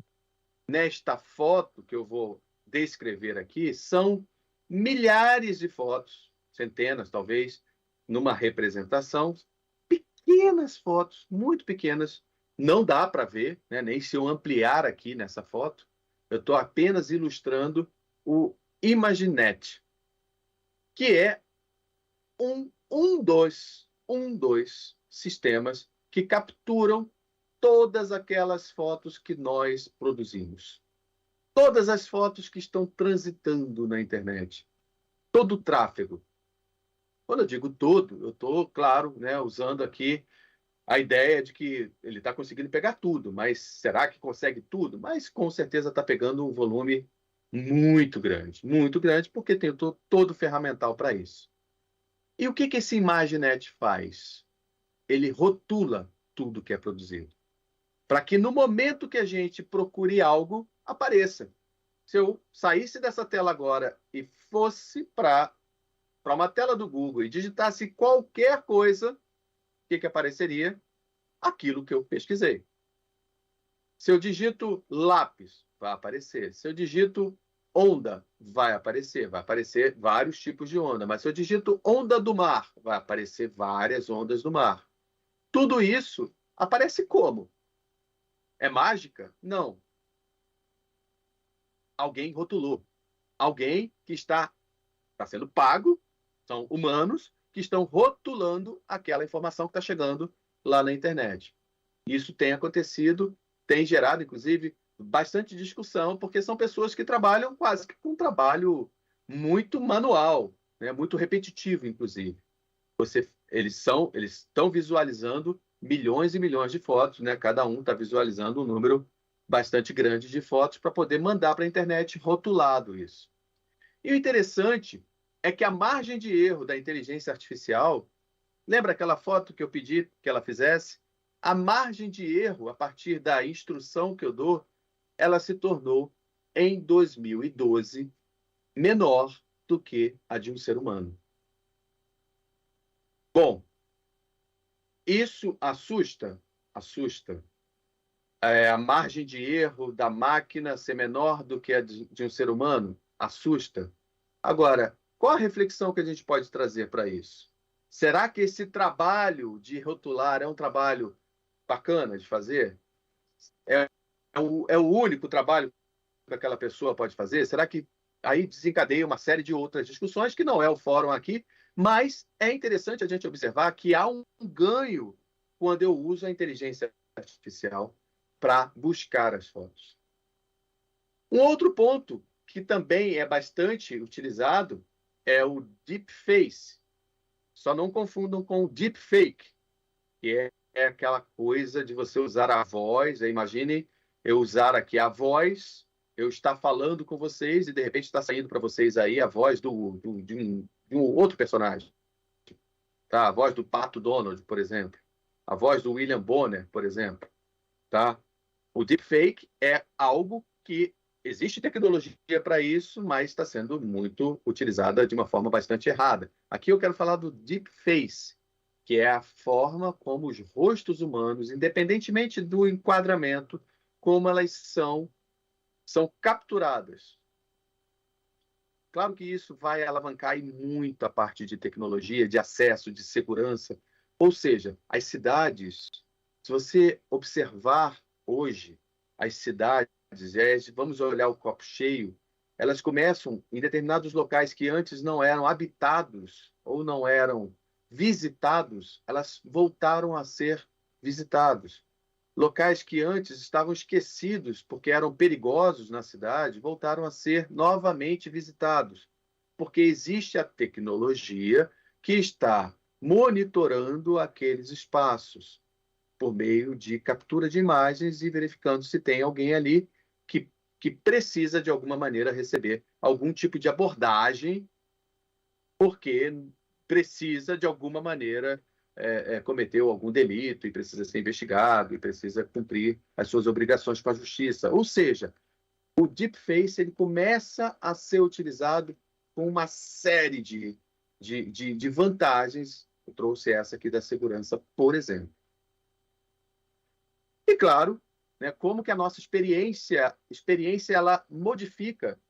nesta foto que eu vou descrever aqui, são milhares de fotos, centenas talvez, numa representação, pequenas fotos, muito pequenas, não dá para ver, né? Nem se eu ampliar aqui nessa foto. Eu estou apenas ilustrando o Imaginet, que é um dos sistemas que capturam todas aquelas fotos que nós produzimos. Todas as fotos que estão transitando na internet. Todo o tráfego. Quando eu digo todo, eu estou, claro, né, usando aqui a ideia de que ele está conseguindo pegar tudo, mas será que consegue tudo? Mas com certeza está pegando um volume muito grande, porque tem todo o ferramental para isso. E o que esse Imaginet faz? Ele rotula tudo que é produzido, para que no momento que a gente procure algo, apareça. Se eu saísse dessa tela agora e fosse para uma tela do Google e digitasse qualquer coisa, o que apareceria? Aquilo que eu pesquisei. Se eu digito lápis, vai aparecer. Se eu digito onda, vai aparecer vários tipos de onda. Mas se eu digito onda do mar, vai aparecer várias ondas do mar. Tudo isso aparece como? É mágica? Não. Alguém rotulou. Alguém que está sendo pago, são humanos que estão rotulando aquela informação que está chegando lá na internet. Isso tem acontecido, tem gerado, inclusive, bastante discussão, porque são pessoas que trabalham quase que com um trabalho muito manual. né? Muito repetitivo, inclusive. Eles estão visualizando milhões e milhões de fotos, né? Cada um está visualizando um número bastante grande de fotos para poder mandar para a internet rotulado isso. E o interessante é que a margem de erro da inteligência artificial, lembra aquela foto que eu pedi que ela fizesse? A margem de erro, a partir da instrução que eu dou, ela se tornou, em 2012, menor do que a de um ser humano. Bom, isso assusta? Assusta. A margem de erro da máquina ser menor do que a de um ser humano? Assusta. Agora, qual a reflexão que a gente pode trazer para isso? Será que esse trabalho de rotular é um trabalho bacana de fazer? É o único trabalho que aquela pessoa pode fazer? Será que aí desencadeia uma série de outras discussões, que não é o fórum aqui, mas é interessante a gente observar que há um ganho quando eu uso a inteligência artificial para buscar as fotos. Um outro ponto que também é bastante utilizado é o deepface. Só não confundam com o deepfake, que é aquela coisa de você usar a voz. Imagine eu usar aqui a voz, eu estar falando com vocês e de repente está saindo para vocês aí a voz de um outro personagem. Tá? A voz do Pato Donald, por exemplo. A voz do William Bonner, por exemplo. Tá? O deepfake é algo que existe tecnologia para isso, mas está sendo muito utilizada de uma forma bastante errada. Aqui eu quero falar do deepface, que é a forma como os rostos humanos, independentemente do enquadramento, como elas são capturadas. Claro que isso vai alavancar muito a parte de tecnologia, de acesso, de segurança. Ou seja, as cidades, se você observar hoje as cidades, vamos olhar o copo cheio, elas começam em determinados locais que antes não eram habitados ou não eram visitados, elas voltaram a ser visitados. Locais que antes estavam esquecidos porque eram perigosos na cidade, voltaram a ser novamente visitados, porque existe a tecnologia que está monitorando aqueles espaços por meio de captura de imagens e verificando se tem alguém ali que precisa, de alguma maneira, receber algum tipo de abordagem, porque precisa, de alguma maneira, cometeu algum delito e precisa ser investigado e precisa cumprir as suas obrigações com a justiça. Ou seja, o deepface ele começa a ser utilizado com uma série de vantagens. Eu trouxe essa aqui da segurança, por exemplo. E, claro, né, como que a nossa experiência ela modifica,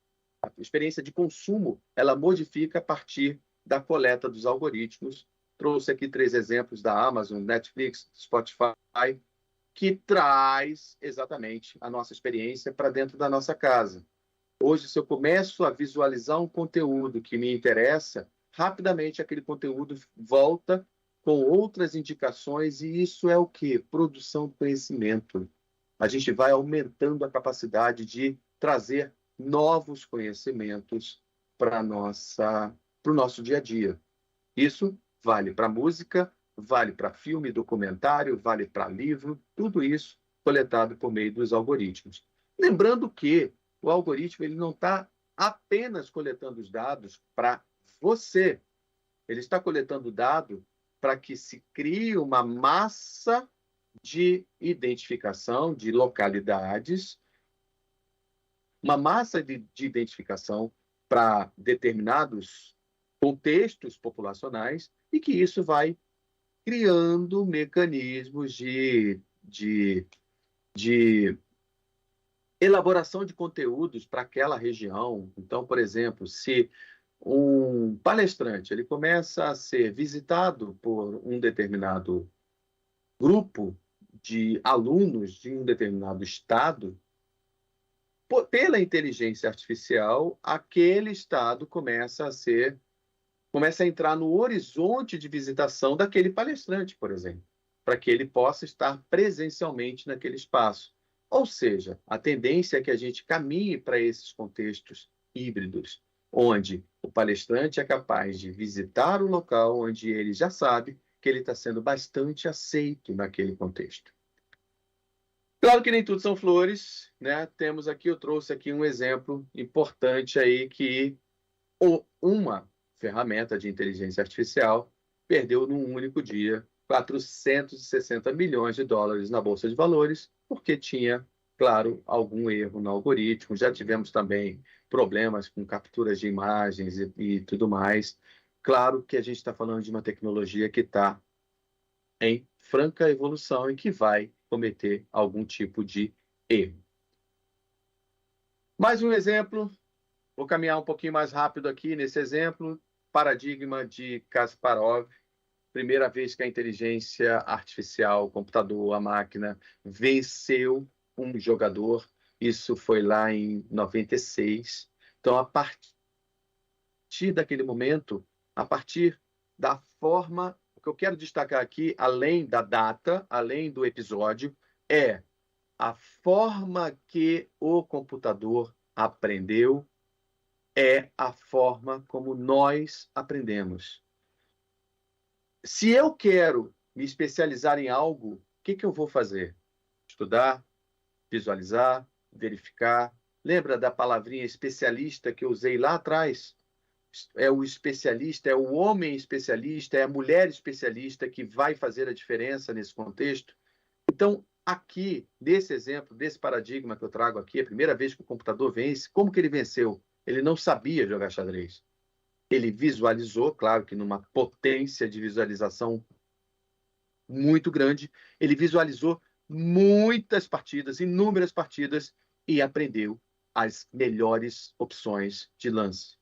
a experiência de consumo, ela modifica a partir da coleta dos algoritmos. Trouxe aqui 3 exemplos da Amazon, Netflix, Spotify, que traz exatamente a nossa experiência para dentro da nossa casa. Hoje, se eu começo a visualizar um conteúdo que me interessa, rapidamente aquele conteúdo volta com outras indicações, e isso é o quê? Produção de conhecimento. A gente vai aumentando a capacidade de trazer novos conhecimentos para o nosso dia a dia. Isso vale para música, vale para filme, documentário, vale para livro, tudo isso coletado por meio dos algoritmos. Lembrando que o algoritmo ele não está apenas coletando os dados para você, ele está coletando dados para que se crie uma massa de identificação de localidades, uma massa de identificação para determinados contextos populacionais, e que isso vai criando mecanismos de elaboração de conteúdos para aquela região. Então, por exemplo, se um palestrante ele começa a ser visitado por um determinado grupo de alunos de um determinado estado, pela inteligência artificial, aquele estado começa a entrar no horizonte de visitação daquele palestrante, por exemplo, para que ele possa estar presencialmente naquele espaço. Ou seja, a tendência é que a gente caminhe para esses contextos híbridos. onde o palestrante é capaz de visitar o local onde ele já sabe que ele está sendo bastante aceito naquele contexto. Claro que nem tudo são flores, né? Temos aqui, eu trouxe aqui um exemplo importante aí que uma ferramenta de inteligência artificial perdeu num único dia 460 milhões de dólares na Bolsa de Valores, porque tinha, claro, algum erro no algoritmo. Já tivemos também problemas com capturas de imagens e tudo mais. Claro que a gente está falando de uma tecnologia que está em franca evolução e que vai cometer algum tipo de erro. Mais um exemplo, vou caminhar um pouquinho mais rápido aqui nesse exemplo, paradigma de Kasparov, primeira vez que a inteligência artificial, o computador, a máquina, venceu um jogador, isso foi lá em 96. Então, a partir daquele momento, a partir da forma, o que eu quero destacar aqui, além da data, além do episódio, é a forma que o computador aprendeu, é a forma como nós aprendemos. Se eu quero me especializar em algo, o que eu vou fazer? Estudar, visualizar, verificar. Lembra da palavrinha especialista que eu usei lá atrás? É o especialista, é o homem especialista, é a mulher especialista que vai fazer a diferença nesse contexto. Então, aqui, nesse exemplo, desse paradigma que eu trago aqui, a primeira vez que o computador vence, como que ele venceu? Ele não sabia jogar xadrez. Ele visualizou, claro que numa potência de visualização muito grande, ele visualizou muitas partidas, inúmeras partidas, e aprendeu as melhores opções de lance.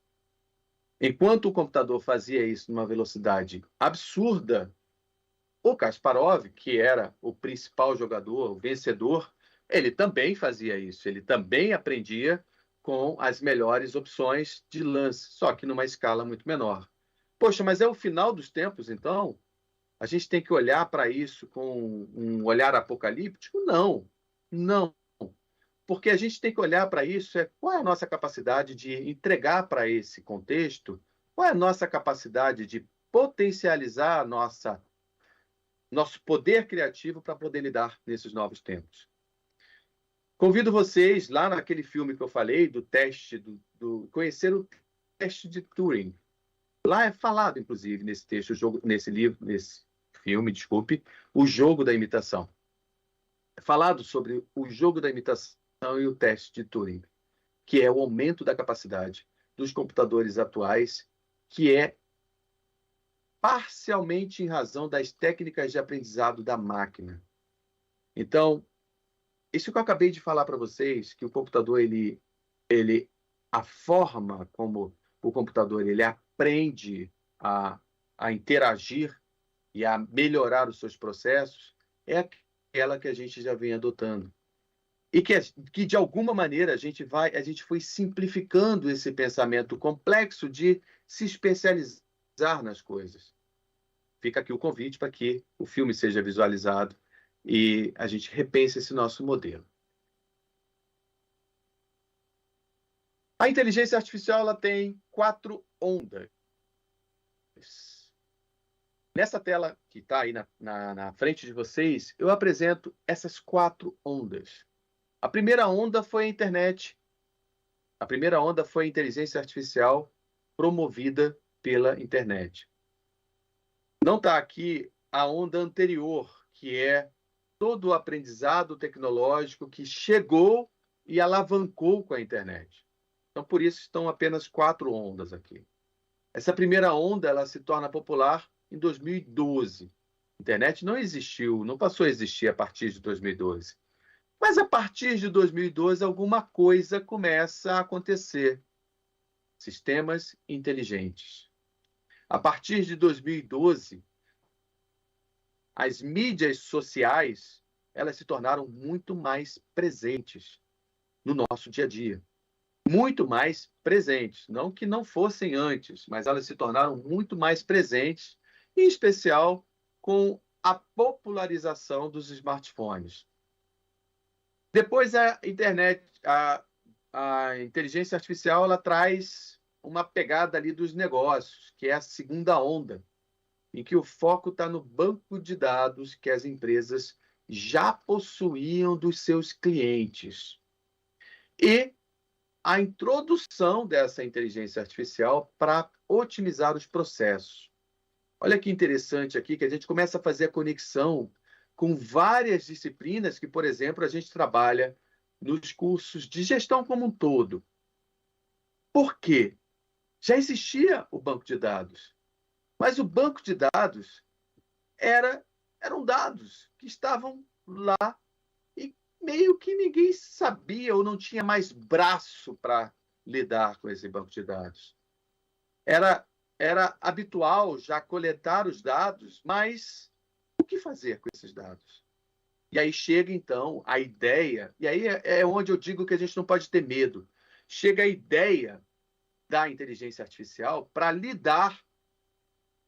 Enquanto o computador fazia isso numa velocidade absurda, o Kasparov, que era o principal jogador, o vencedor, ele também fazia isso, ele também aprendia com as melhores opções de lance, só que numa escala muito menor. Poxa, mas é o final dos tempos, então? A gente tem que olhar para isso com um olhar apocalíptico? Não, não. Porque a gente tem que olhar para isso, qual é a nossa capacidade de entregar para esse contexto, qual é a nossa capacidade de potencializar nosso poder criativo para poder lidar nesses novos tempos. Convido vocês, lá naquele filme que eu falei, do teste, conhecer o teste de Turing. Lá é falado, inclusive, nesse texto, nesse livro, nesse filme, desculpe, o jogo da imitação. É falado sobre o jogo da imitação e o teste de Turing, que é o aumento da capacidade dos computadores atuais, que é parcialmente em razão das técnicas de aprendizado da máquina. Então, isso que eu acabei de falar para vocês, que o computador, a forma como o computador ele aprende a interagir e a melhorar os seus processos, é aquela que a gente já vem adotando. E que de alguma maneira, a gente foi simplificando esse pensamento complexo de se especializar nas coisas. Fica aqui o convite para que o filme seja visualizado e a gente repense esse nosso modelo. A inteligência artificial ela tem 4 ondas. Nessa tela que está aí na frente de vocês, eu apresento essas 4 ondas. A primeira onda foi a internet. A primeira onda foi a inteligência artificial promovida pela internet. Não está aqui a onda anterior, que é todo o aprendizado tecnológico que chegou e alavancou com a internet. Então, por isso, estão apenas 4 ondas aqui. Essa primeira onda ela se torna popular em 2012. A internet não existiu, não passou a existir a partir de 2012. Mas a partir de 2012, alguma coisa começa a acontecer. Sistemas inteligentes. A partir de 2012, as mídias sociais elas se tornaram muito mais presentes no nosso dia a dia. Muito mais presentes. Não que não fossem antes, mas elas se tornaram muito mais presentes, em especial com a popularização dos smartphones. Depois a internet, a inteligência artificial, ela traz uma pegada ali dos negócios, que é a segunda onda, em que o foco está no banco de dados que as empresas já possuíam dos seus clientes. E a introdução dessa inteligência artificial para otimizar os processos. Olha que interessante aqui, que a gente começa a fazer a conexão com várias disciplinas que, por exemplo, a gente trabalha nos cursos de gestão como um todo. Por quê? Já existia o banco de dados, mas o banco de dados eram dados que estavam lá e meio que ninguém sabia ou não tinha mais braço para lidar com esse banco de dados. Era habitual já coletar os dados, mas o que fazer com esses dados? E aí chega, então, a ideia, e aí é onde eu digo que a gente não pode ter medo. Chega a ideia da inteligência artificial para lidar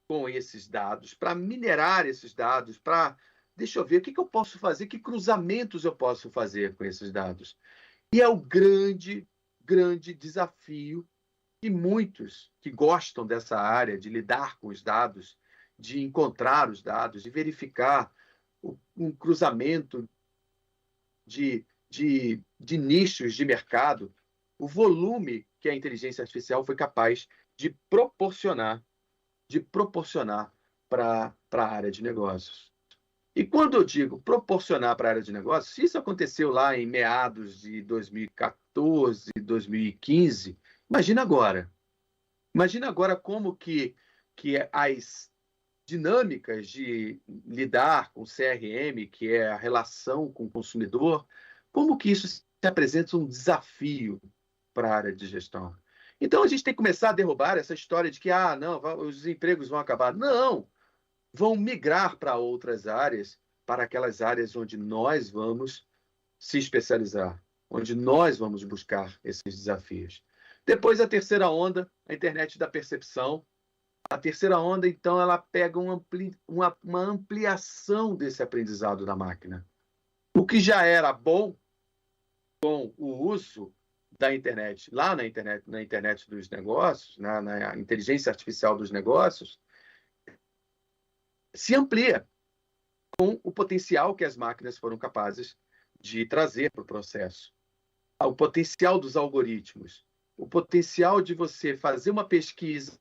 com esses dados, para minerar esses dados, para, deixa eu ver, o que eu posso fazer, que cruzamentos eu posso fazer com esses dados. E é o grande, grande desafio que muitos que gostam dessa área de lidar com os dados, de encontrar os dados, de verificar um cruzamento de nichos de mercado, o volume que a inteligência artificial foi capaz de proporcionar para a área de negócios. E quando eu digo proporcionar para a área de negócios, se isso aconteceu lá em meados de 2014, 2015, imagina agora. Imagina agora como que as dinâmicas de lidar com CRM, que é a relação com o consumidor, como que isso se apresenta um desafio para a área de gestão. Então, a gente tem que começar a derrubar essa história de que não, os empregos vão acabar. Não, vão migrar para outras áreas, para aquelas áreas onde nós vamos se especializar, onde nós vamos buscar esses desafios. Depois, a terceira onda, a internet da percepção. A terceira onda, então, ela pega uma ampliação desse aprendizado da máquina. O que já era bom com o uso da internet, lá na internet dos negócios, na inteligência artificial dos negócios, se amplia com o potencial que as máquinas foram capazes de trazer para o processo. O potencial dos algoritmos, o potencial de você fazer uma pesquisa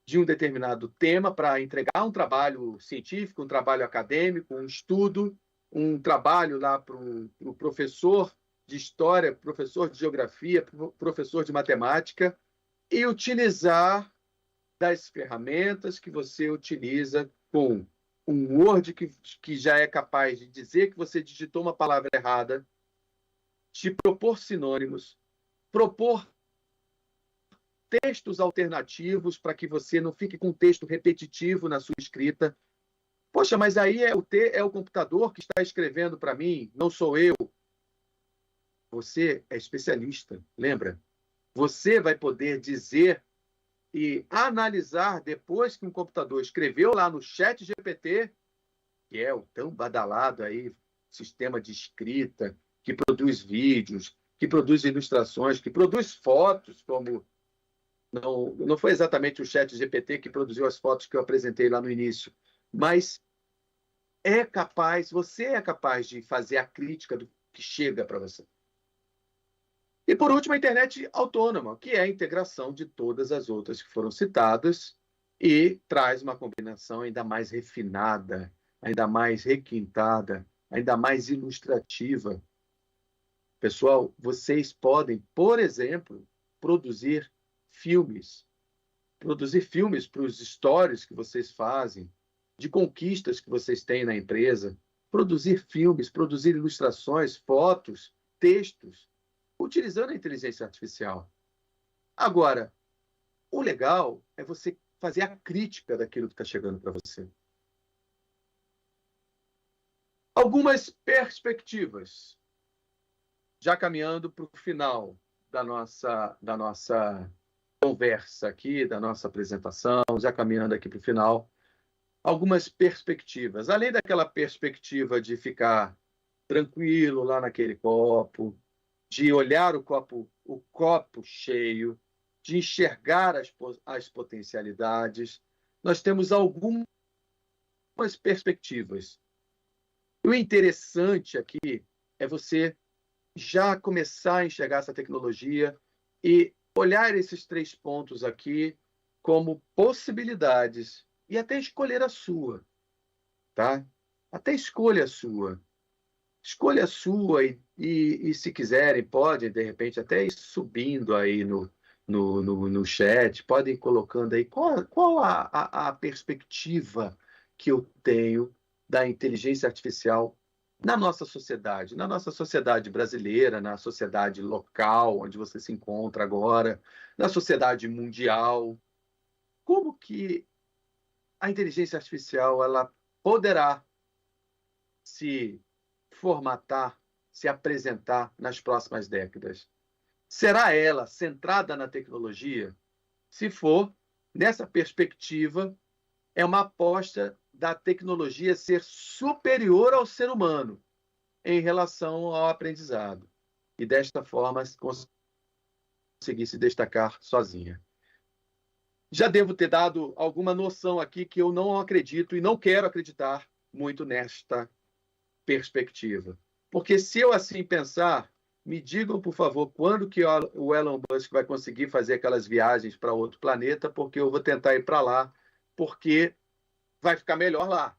de um determinado tema para entregar um trabalho científico, um trabalho acadêmico, um estudo, um trabalho lá para o professor de história, professor de geografia, professor de matemática, e utilizar das ferramentas que você utiliza com um Word que já é capaz de dizer que você digitou uma palavra errada, te propor sinônimos, propor textos alternativos para que você não fique com um texto repetitivo na sua escrita. Poxa, mas aí é o computador que está escrevendo para mim, não sou eu. Você é especialista, lembra? Você vai poder dizer e analisar depois que um computador escreveu lá no chat GPT, que é o tão badalado aí, sistema de escrita, que produz vídeos, que produz ilustrações, que produz fotos, como não foi exatamente o chat GPT que produziu as fotos que eu apresentei lá no início, mas você é capaz de fazer a crítica do que chega para você. E, por último, a internet autônoma, que é a integração de todas as outras que foram citadas e traz uma combinação ainda mais refinada, ainda mais requintada, ainda mais ilustrativa. Pessoal, vocês podem, por exemplo, produzir filmes para os stories que vocês fazem, de conquistas que vocês têm na empresa, produzir filmes, produzir ilustrações, fotos, textos, utilizando a inteligência artificial. Agora, o legal é você fazer a crítica daquilo que está chegando para você. Algumas perspectivas, já caminhando para o final da nossa conversa aqui, da nossa apresentação, já caminhando aqui para o final, algumas perspectivas. Além daquela perspectiva de ficar tranquilo lá naquele copo, de olhar o copo cheio, de enxergar as potencialidades. Nós temos algumas perspectivas. O interessante aqui é você já começar a enxergar essa tecnologia e olhar esses 3 pontos aqui como possibilidades e até escolher a sua, tá? Até escolha a sua. Escolha a sua e se quiserem, podem, de repente, até ir subindo aí no chat, podem ir colocando aí qual a perspectiva que eu tenho da inteligência artificial na nossa sociedade brasileira, na sociedade local, onde você se encontra agora, na sociedade mundial. Como que a inteligência artificial ela poderá se formatar, se apresentar nas próximas décadas? Será ela centrada na tecnologia? Se for, nessa perspectiva, é uma aposta da tecnologia ser superior ao ser humano em relação ao aprendizado. E desta forma, conseguir se destacar sozinha. Já devo ter dado alguma noção aqui que eu não acredito e não quero acreditar muito nesta perspectiva. Porque se eu assim pensar, me digam, por favor, quando que o Elon Musk vai conseguir fazer aquelas viagens para outro planeta, porque eu vou tentar ir para lá, porque vai ficar melhor lá.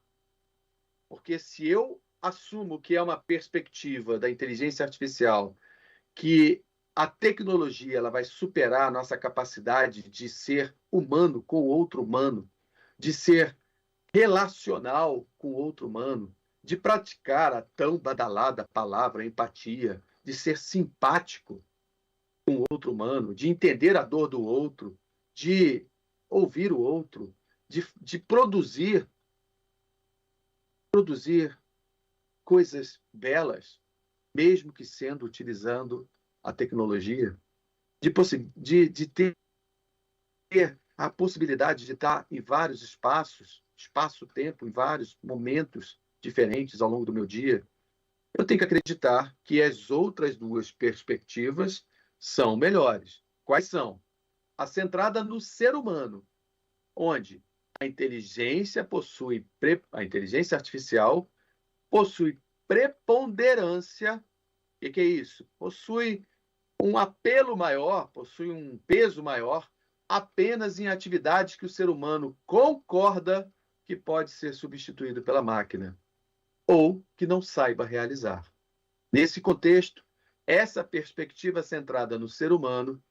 Porque se eu assumo que é uma perspectiva da inteligência artificial, que a tecnologia ela vai superar a nossa capacidade de ser humano com outro humano, de ser relacional com outro humano, de praticar a tão badalada palavra empatia, de ser simpático com outro humano, de entender a dor do outro, de ouvir o outro, de produzir coisas belas, mesmo que sendo utilizando a tecnologia, de ter a possibilidade de estar em vários espaço-tempo, em vários momentos diferentes ao longo do meu dia, eu tenho que acreditar que as outras 2 perspectivas são melhores. Quais são? A centrada no ser humano, onde a inteligência artificial possui preponderância. O que é isso? Possui um apelo maior, possui um peso maior apenas em atividades que o ser humano concorda que pode ser substituído pela máquina ou que não saiba realizar. Nesse contexto, essa perspectiva centrada no ser humano,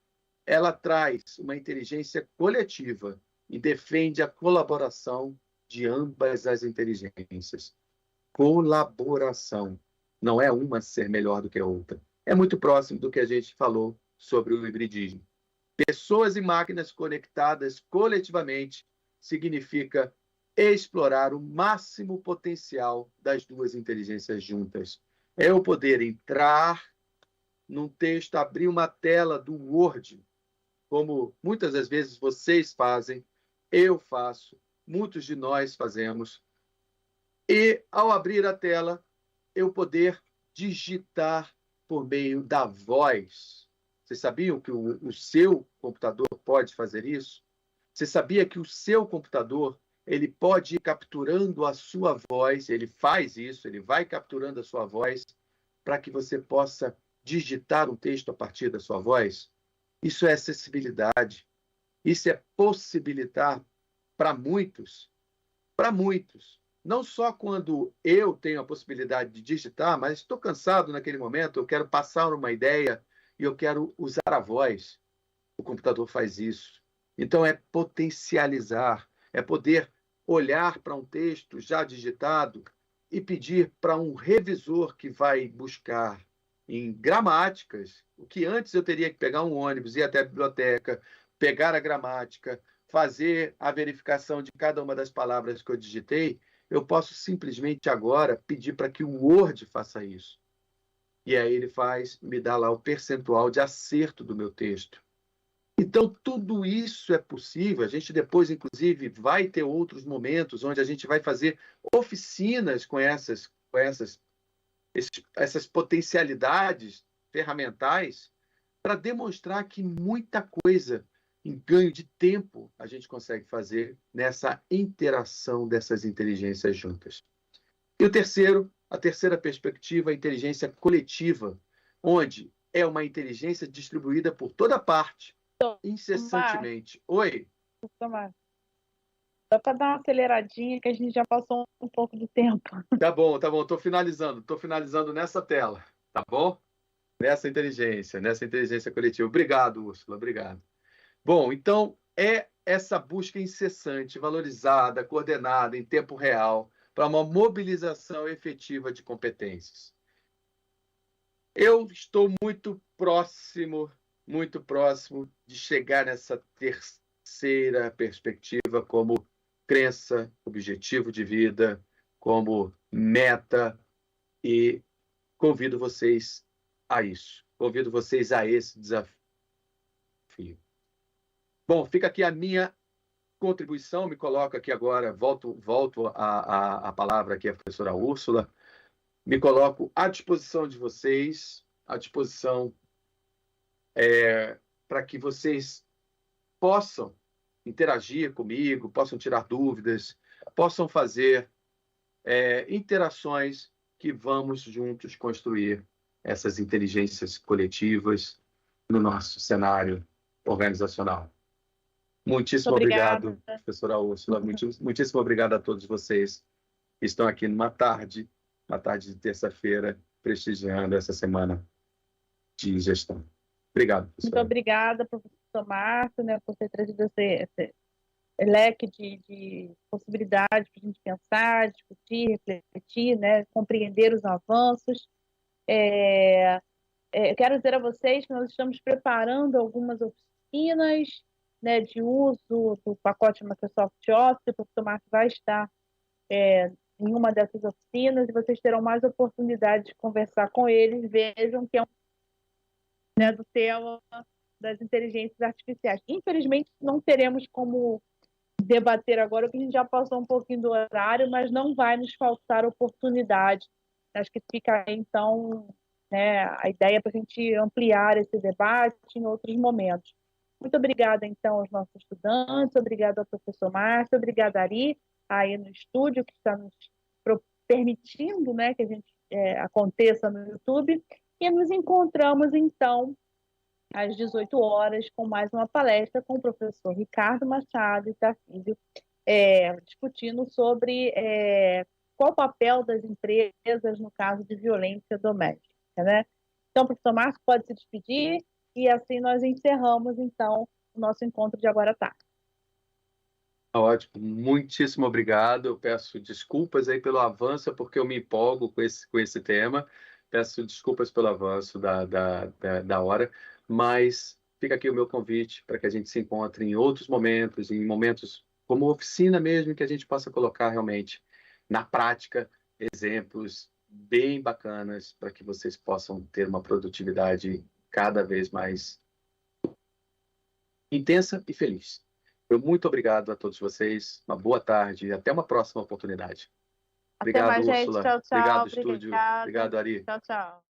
ela traz uma inteligência coletiva e defende a colaboração de ambas as inteligências. Colaboração. Não é uma ser melhor do que a outra. É muito próximo do que a gente falou sobre o hibridismo. Pessoas e máquinas conectadas coletivamente significa explorar o máximo potencial das 2 inteligências juntas. É eu poder entrar num texto, abrir uma tela do Word, como muitas das vezes vocês fazem, eu faço, muitos de nós fazemos, e ao abrir a tela, eu poder digitar por meio da voz. Vocês sabiam que o seu computador pode fazer isso? Você sabia que o seu computador ele pode ir capturando a sua voz, ele faz isso, ele vai capturando a sua voz para que você possa digitar um texto a partir da sua voz? Isso é acessibilidade. Isso é possibilitar para muitos, não só quando eu tenho a possibilidade de digitar, mas estou cansado naquele momento, eu quero passar uma ideia e eu quero usar a voz. O computador faz isso. Então, é potencializar, é poder olhar para um texto já digitado e pedir para um revisor que vai buscar em gramáticas, o que antes eu teria que pegar um ônibus, ir até a biblioteca, pegar a gramática, fazer a verificação de cada uma das palavras que eu digitei, eu posso simplesmente agora pedir para que o Word faça isso. E aí ele me dá lá o percentual de acerto do meu texto. Então, tudo isso é possível. A gente depois, inclusive, vai ter outros momentos onde a gente vai fazer oficinas com essas potencialidades ferramentais para demonstrar que muita coisa em ganho de tempo a gente consegue fazer nessa interação dessas inteligências juntas. E a terceira perspectiva, a inteligência coletiva, onde é uma inteligência distribuída por toda parte, incessantemente. Oi? Tomás, só para dar uma aceleradinha, que a gente já passou um pouco do tempo. Tá bom, estou finalizando nessa tela, tá bom? Nessa inteligência coletiva. Obrigado, Úrsula, obrigado. Bom, então é essa busca incessante, valorizada, coordenada em tempo real, para uma mobilização efetiva de competências. Eu estou muito próximo de chegar nessa terceira perspectiva como crença, objetivo de vida, como meta, e convido vocês a isso. Convido vocês a esse desafio. Bom, fica aqui a minha contribuição, me coloco aqui agora, volto a palavra aqui à professora Úrsula, me coloco à disposição de vocês, à disposição para que vocês possam interagir comigo, possam tirar dúvidas, possam fazer interações que vamos juntos construir essas inteligências coletivas no nosso cenário organizacional. Muitíssimo obrigado, professora Úrsula. Muitíssimo obrigado a todos vocês que estão aqui numa tarde de terça-feira, prestigiando essa semana de gestão. Obrigado, professora. Muito obrigada, professor Márcio, né, por ter trazido esse leque de possibilidades para a gente pensar, discutir, refletir, né, compreender os avanços. Quero dizer a vocês que nós estamos preparando algumas oficinas, né, de uso do pacote Microsoft Office. O professor Márcio vai estar em uma dessas oficinas e vocês terão mais oportunidade de conversar com eles. Vejam que é do tema das inteligências artificiais. Infelizmente, não teremos como debater agora, porque a gente já passou um pouquinho do horário, mas não vai nos faltar oportunidade. Acho que fica aí, então, né, a ideia para a gente ampliar esse debate em outros momentos. Muito obrigada, então, aos nossos estudantes, obrigada ao professor Márcio, obrigada, Ari, aí no estúdio, que está nos permitindo, né, que a gente aconteça no YouTube, e nos encontramos, então, às 18 horas, com mais uma palestra com o professor Ricardo Machado e Tarcísio, discutindo sobre qual o papel das empresas no caso de violência doméstica, né? Então, o professor Márcio pode se despedir e assim nós encerramos, então, o nosso encontro de agora à tarde. Ótimo, muitíssimo obrigado. Eu peço desculpas aí pelo avanço, porque eu me empolgo com esse tema. Peço desculpas pelo avanço da hora, mas fica aqui o meu convite para que a gente se encontre em outros momentos, em momentos como oficina mesmo, que a gente possa colocar realmente na prática exemplos bem bacanas para que vocês possam ter uma produtividade cada vez mais intensa e feliz. Muito obrigado a todos vocês, uma boa tarde e até uma próxima oportunidade. Até Obrigado, mais, Úrsula. gente. Tchau, tchau. Obrigado, estúdio. Obrigado, Ari. Tchau, tchau.